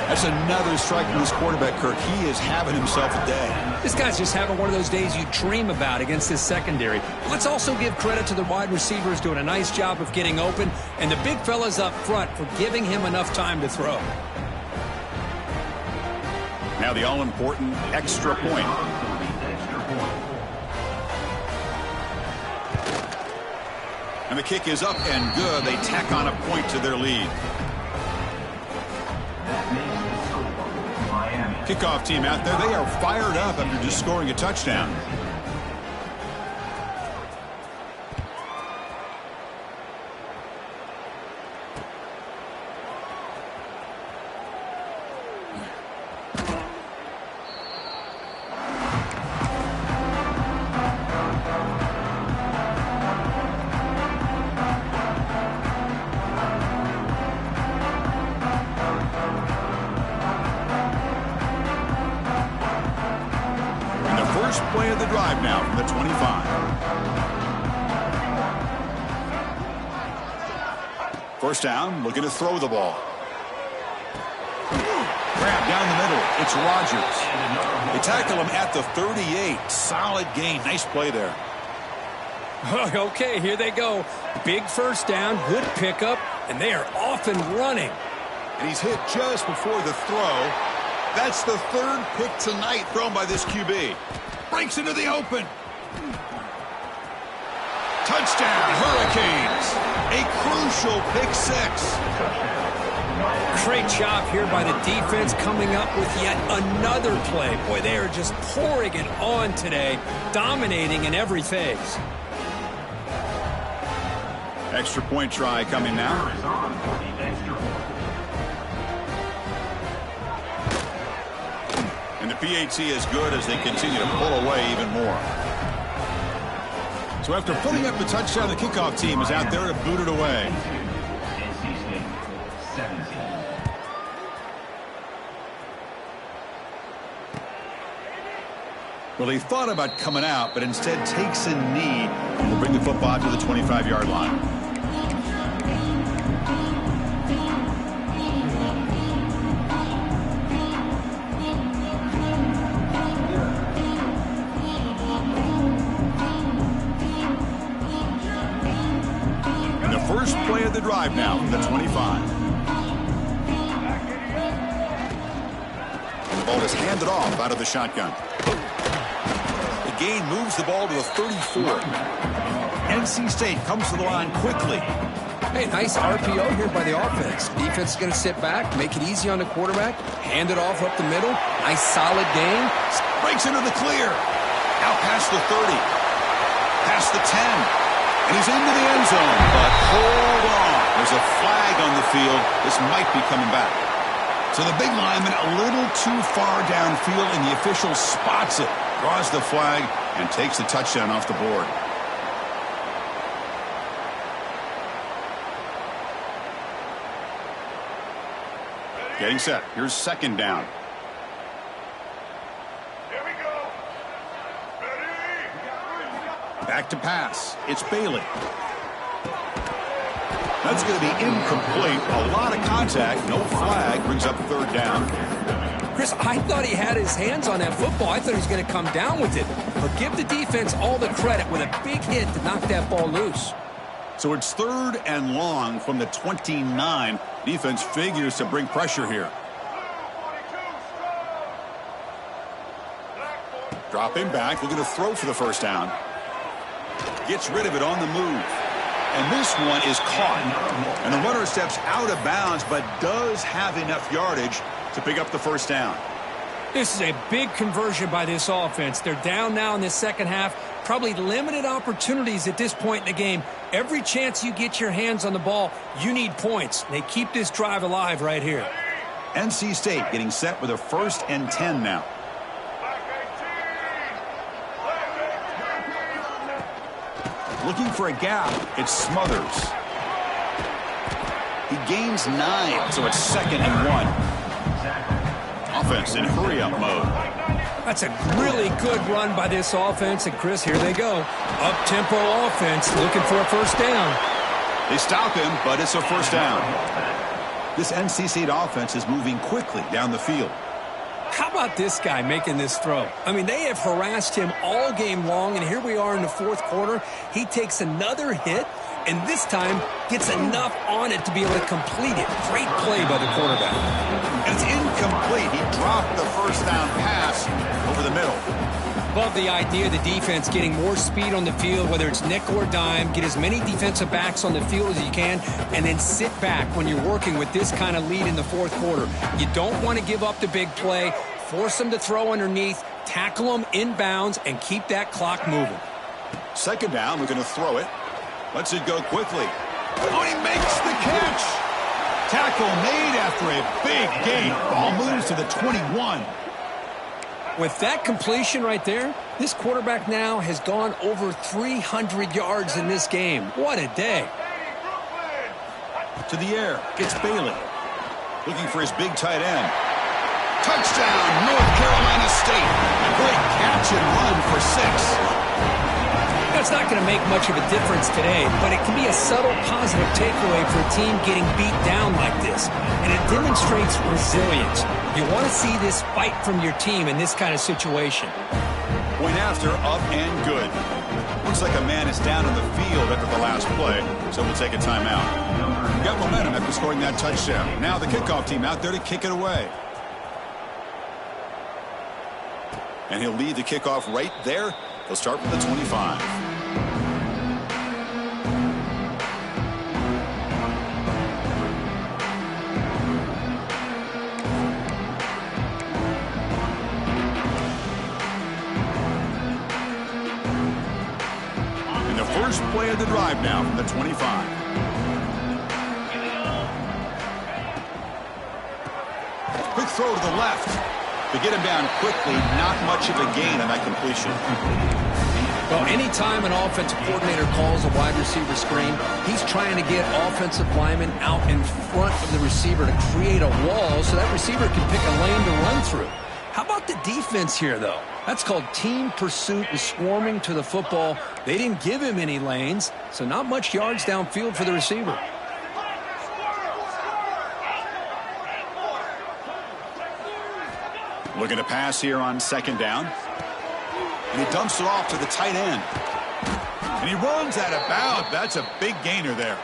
That's another strike from this quarterback, Kirk. He is having himself a day. This guy's just having one of those days you dream about against this secondary. Let's also give credit to the wide receivers doing a nice job of getting open, and the big fellas up front for giving him enough time to throw. Now the all-important extra point. And the kick is up and good. They tack on a point to their lead. Kickoff team out there. They are fired up after just scoring a touchdown. First play of the drive now from the 25. First down, looking to throw the ball. Grab down the middle. It's Rodgers. They tackle him at the 38. Solid gain. Nice play there. Okay, here they go. Big first down, good pickup, and they are off and running. And he's hit just before the throw. That's the third pick tonight thrown by this QB. Breaks into the open. Touchdown, Hurricanes. A crucial pick six. Great job here by the defense coming up with yet another play. Boy, they are just pouring it on today, dominating in every phase. Extra point try coming now. And the PAT is good as they continue to pull away even more. So after putting up the touchdown, the kickoff team is out there to boot it away. Well, he thought about coming out, but instead takes a knee and will bring the football to the 25-yard line. of the drive now from the 25. The ball is handed off out of the shotgun. The gain moves the ball to the 34. NC State comes to the line quickly. Hey, nice RPO here by the offense. Defense is going to sit back, make it easy on the quarterback, hand it off up the middle. Nice solid gain. Breaks into the clear. Now past the 30. Past the 10. And he's into the end zone. But hold on. There's a flag on the field. This might be coming back. So the big lineman a little too far downfield, and the official spots it, draws the flag, and takes the touchdown off the board. Getting set. Here's second down. Here we go. Ready? Back to pass. It's Bailey. That's going to be incomplete. A lot of contact. No flag. Brings up third down. Chris, I thought he had his hands on that football. I thought he was going to come down with it. But give the defense all the credit with a big hit to knock that ball loose. So it's third and long from the 29. Defense figures to bring pressure here. Dropping back, looking to throw for the first down. Gets rid of it on the move. And this one is caught. And the runner steps out of bounds, but does have enough yardage to pick up the first down. This is a big conversion by this offense. They're down now in the second half. Probably limited opportunities at this point in the game. Every chance you get your hands on the ball, you need points. They keep this drive alive right here. NC State getting set with a 1st and 10 now. Looking for a gap. It's Smothers. He gains 9, so it's 2nd and 1. Offense in hurry-up mode. That's a really good run by this offense. And, Chris, here they go. Up-tempo offense looking for a first down. They stop him, but it's a first down. This NC State offense is moving quickly down the field. How about this guy making this throw? I mean, they have harassed him all game long, and here we are in the fourth quarter. He takes another hit, and this time gets enough on it to be able to complete it. Great play by the quarterback. And it's incomplete. He dropped the first down pass over the middle. Love the idea of the defense getting more speed on the field, whether it's nickel or dime. Get as many defensive backs on the field as you can, and then sit back when you're working with this kind of lead in the fourth quarter. You don't want to give up the big play. Force them to throw underneath, tackle them inbounds, and keep that clock moving. Second down, we're going to throw it. Lets it go quickly. Oh, he makes the catch. Tackle made after a big gain. Ball moves to the 21. With that completion right there, this quarterback now has gone over 300 yards in this game. What a day. To the air, it's Bailey. Looking for his big tight end. Touchdown, North Carolina State. A great catch and run for 6. That's not going to make much of a difference today, but it can be a subtle positive takeaway for a team getting beat down like this. And it demonstrates resilience. You want to see this fight from your team in this kind of situation. Point after, up and good. Looks like a man is down in the field after the last play, so we'll take a timeout. We've got momentum after scoring that touchdown. Now the kickoff team out there to kick it away. And he'll lead the kickoff right there. He'll start from the 25. And the first play of the drive now from the 25. Quick throw to the left. To get him down quickly, not much of a gain on that completion. Well, anytime an offensive coordinator calls a wide receiver screen, he's trying to get offensive linemen out in front of the receiver to create a wall so that receiver can pick a lane to run through. How about the defense here, though? That's called team pursuit and swarming to the football. They didn't give him any lanes, so not much yards downfield for the receiver. Looking to pass here on second down. And he dumps it off to the tight end. And he runs out of bounds. That's a big gainer there.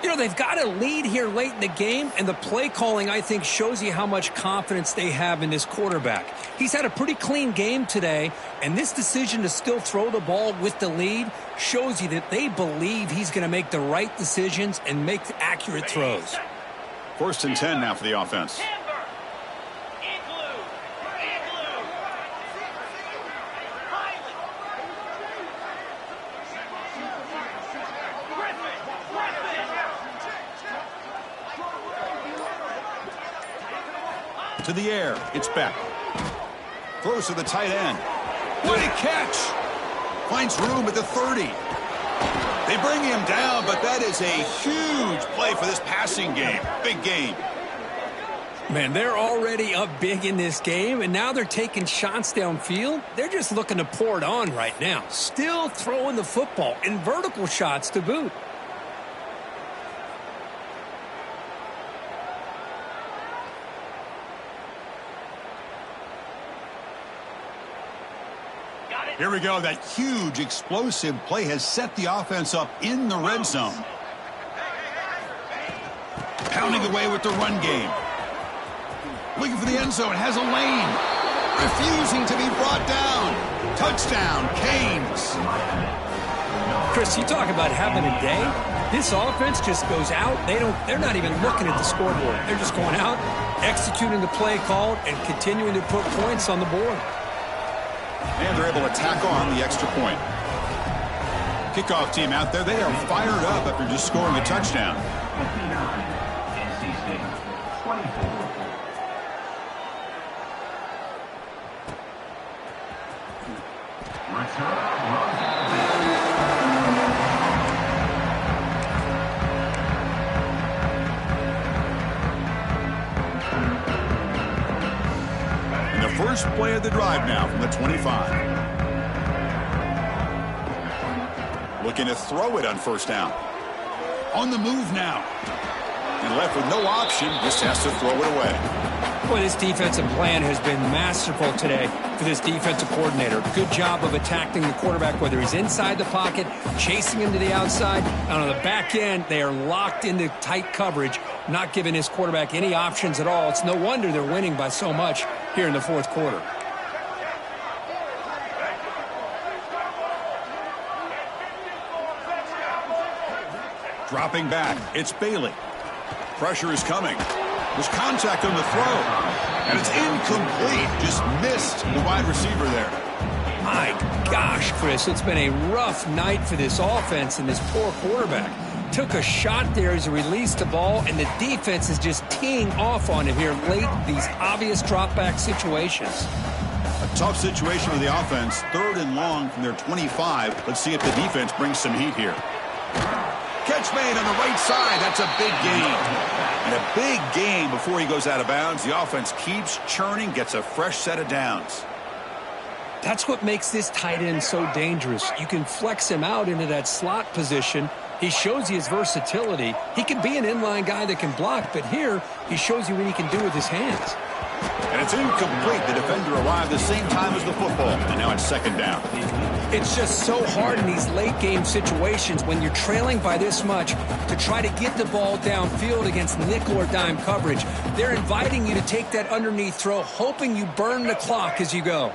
You know, they've got a lead here late in the game, and the play calling, I think, shows you how much confidence they have in this quarterback. He's had a pretty clean game today, and this decision to still throw the ball with the lead shows you that they believe he's going to make the right decisions and make accurate throws. 1st and 10 now for the offense. To the air, it's Beck. Throws to the tight end. What a catch! Finds room at the 30. They bring him down, but that is a huge play for this passing game. Big game. Man, they're already up big in this game, and now they're taking shots downfield. They're just looking to pour it on right now. Still throwing the football, and vertical shots to boot. Here we go. That huge, explosive play has set the offense up in the red zone. Pounding away with the run game. Looking for the end zone. Has a lane. Refusing to be brought down. Touchdown, Canes. Chris, you talk about having a day. This offense just goes out. They're not even looking at the scoreboard. They're just going out, executing the play called, and continuing to put points on the board. And they're able to tack on the extra point. Kickoff team out there, they are fired up after just scoring a touchdown. 59, NC State, 24. First play of the drive now from the 25. Looking to throw it on 1st down. On the move now. And left with no option, just has to throw it away. Boy, this defensive plan has been masterful today for this defensive coordinator. Good job of attacking the quarterback, whether he's inside the pocket, chasing him to the outside. And on the back end, they are locked into tight coverage, not giving his quarterback any options at all. It's no wonder they're winning by so much here in the 4th quarter. Dropping back, it's Bailey. Pressure is coming. There's contact on the throw. And it's incomplete. Just missed the wide receiver there. My gosh, Chris, it's been a rough night for this offense and this poor quarterback. Took a shot there as he released the ball, and the defense is just teeing off on him here late in these obvious drop-back situations. A tough situation for the offense. 3rd and long from their 25. Let's see if the defense brings some heat here. Catch made on the right side. That's a big gain. And a big gain before he goes out of bounds. The offense keeps churning, gets a fresh set of downs. That's what makes this tight end so dangerous. You can flex him out into that slot position. He shows you his versatility. He can be an inline guy that can block, but here he shows you what he can do with his hands. And it's incomplete. The defender arrived the same time as the football, and now it's 2nd down. It's just so hard in these late game situations when you're trailing by this much to try to get the ball downfield against nickel or dime coverage. They're inviting you to take that underneath throw, hoping you burn the clock as you go.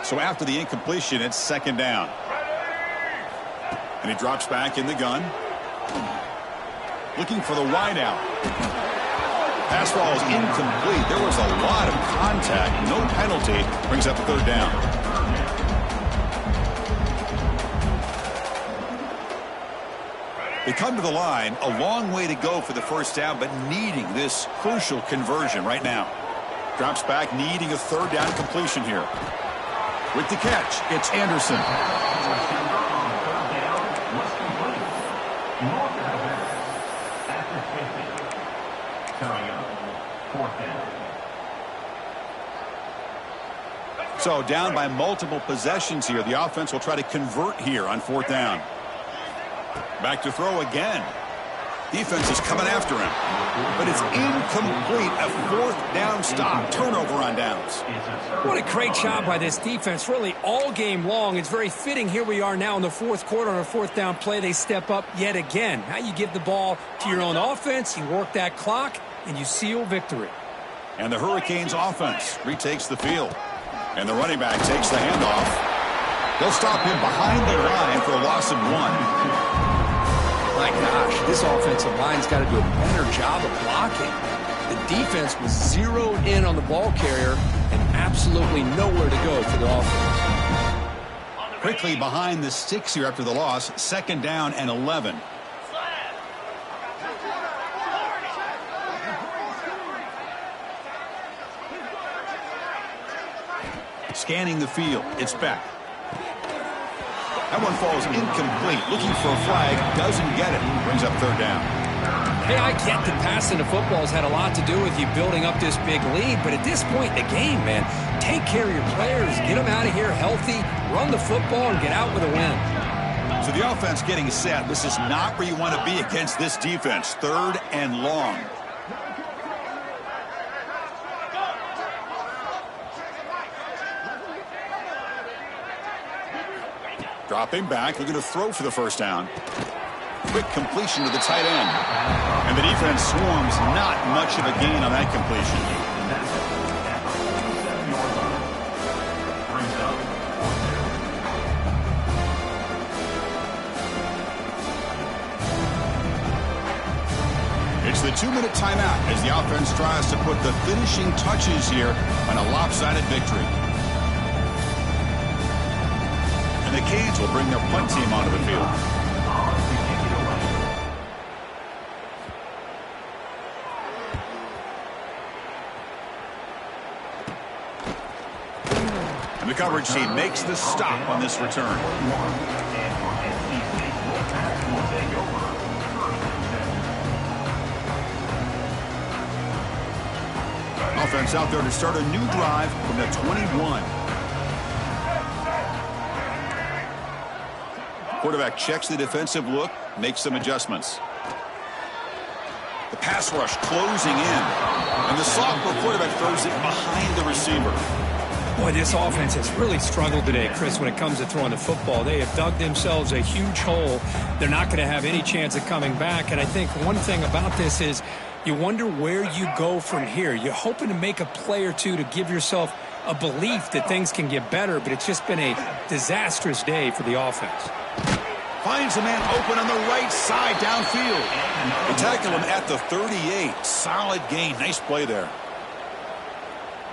So after the incompletion, it's 2nd down. And he drops back in the gun. Looking for the wideout. Pass ball is incomplete. There was a lot of contact. No penalty. Brings up 3rd down. They come to the line. A long way to go for the 1st down, but needing this crucial conversion right now. Drops back, needing a 3rd down completion here. With the catch, it's Anderson. So down by multiple possessions here. The offense will try to convert here on 4th down. Back to throw again. Defense is coming after him. But it's incomplete. A fourth down stop. Turnover on downs. What a great job by this defense, really all game long. It's very fitting. Here we are now in the fourth quarter on a fourth down play. They step up yet again. Now you give the ball to your own offense, you work that clock, and you seal victory. And the Hurricanes offense retakes the field. And the running back takes the handoff. They'll stop him behind the line for a loss of 1. My gosh, this offensive line's got to do a better job of blocking. The defense was zeroed in on the ball carrier and absolutely nowhere to go for the offense. Quickly behind the sticks here after the loss. 2nd down and 11. Scanning the field. It's back. That one falls incomplete. Looking for a flag. Doesn't get it. Brings up 3rd down. Hey, I get that passing the football's had a lot to do with you building up this big lead, but at this point in the game, man, take care of your players. Get them out of here healthy. Run the football and get out with a win. So the offense getting set. This is not where you want to be against this defense. 3rd and long. Dropping back, looking to throw for the 1st down. Quick completion to the tight end. And the defense swarms. Not much of a gain on that completion. It's the 2-minute timeout as the offense tries to put the finishing touches here on a lopsided victory. And the Canes will bring their punt team onto the field. And the coverage team makes the stop on this return. Offense out there to start a new drive from the 21. Quarterback checks the defensive look, makes some adjustments. The pass rush closing in. And the sophomore quarterback throws it behind the receiver. Boy, this offense has really struggled today, Chris, when it comes to throwing the football. They have dug themselves a huge hole. They're not going to have any chance of coming back. And I think one thing about this is you wonder where you go from here. You're hoping to make a play or two to give yourself a belief that things can get better, but it's just been a disastrous day for the offense. Finds a man open on the right side downfield. They tackle him at the 38. Solid gain. Nice play there.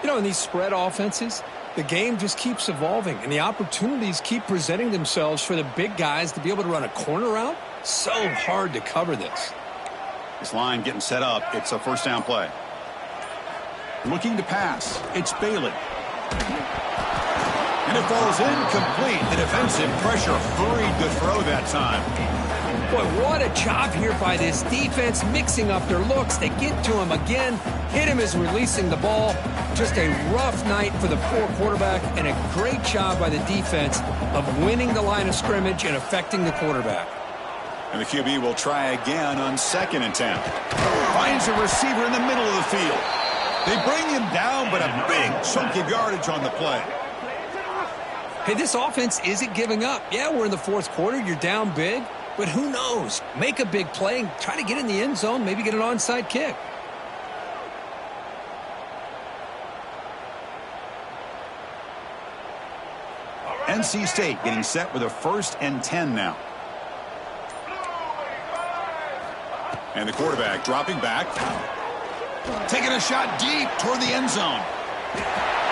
You know, in these spread offenses, the game just keeps evolving, and the opportunities keep presenting themselves for the big guys to be able to run a corner route. So hard to cover this. This line getting set up. It's a 1st down play. Looking to pass. It's Bailey. And it falls incomplete. The defensive pressure hurried to throw that time. Boy, what a job here by this defense, mixing up their looks. They get to him again, hit him as releasing the ball. Just a rough night for the poor quarterback, and a great job by the defense of winning the line of scrimmage and affecting the quarterback. And the QB will try again on 2nd and 10. Finds a receiver in the middle of the field. They bring him down, but a big chunk of yardage on the play. Hey, this offense isn't giving up. Yeah, we're in the 4th quarter. You're down big, but who knows? Make a big play and try to get in the end zone, maybe get an onside kick. NC State getting set with a 1st and 10 now. And the quarterback dropping back. Taking a shot deep toward the end zone.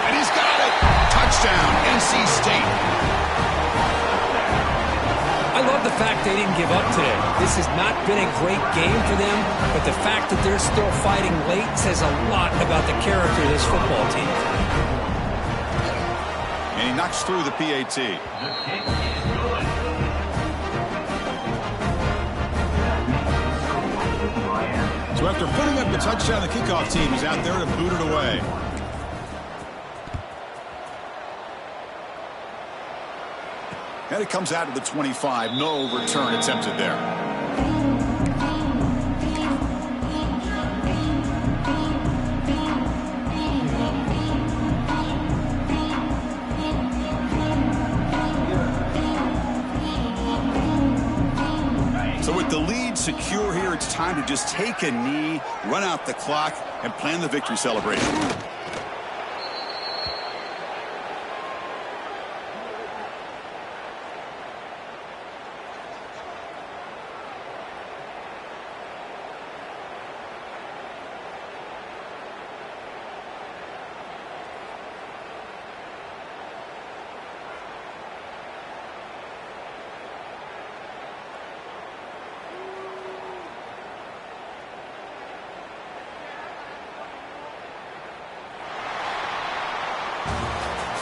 And he's got it. Touchdown, NC State. I love the fact they didn't give up today. This has not been a great game for them, but the fact that they're still fighting late says a lot about the character of this football team. And he knocks through the PAT. So after putting up the touchdown, the kickoff team is out there to boot it away. And it comes out of the 25. No return attempted there. secure here. It's time to just take a knee, run out the clock, and plan the victory celebration.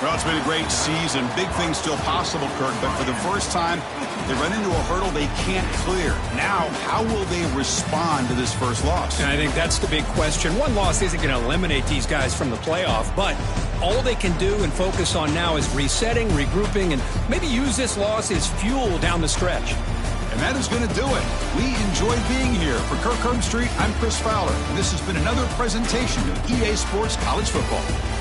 Well, it's been a great season. Big things still possible, Kirk, but for the first time, they run into a hurdle they can't clear. Now, how will they respond to this first loss? And I think that's the big question. One loss isn't going to eliminate these guys from the playoff, but all they can do and focus on now is resetting, regrouping, and maybe use this loss as fuel down the stretch. And that is going to do it. We enjoyed being here. For Kirk Herbstreit, I'm Chris Fowler, and this has been another presentation of EA Sports College Football.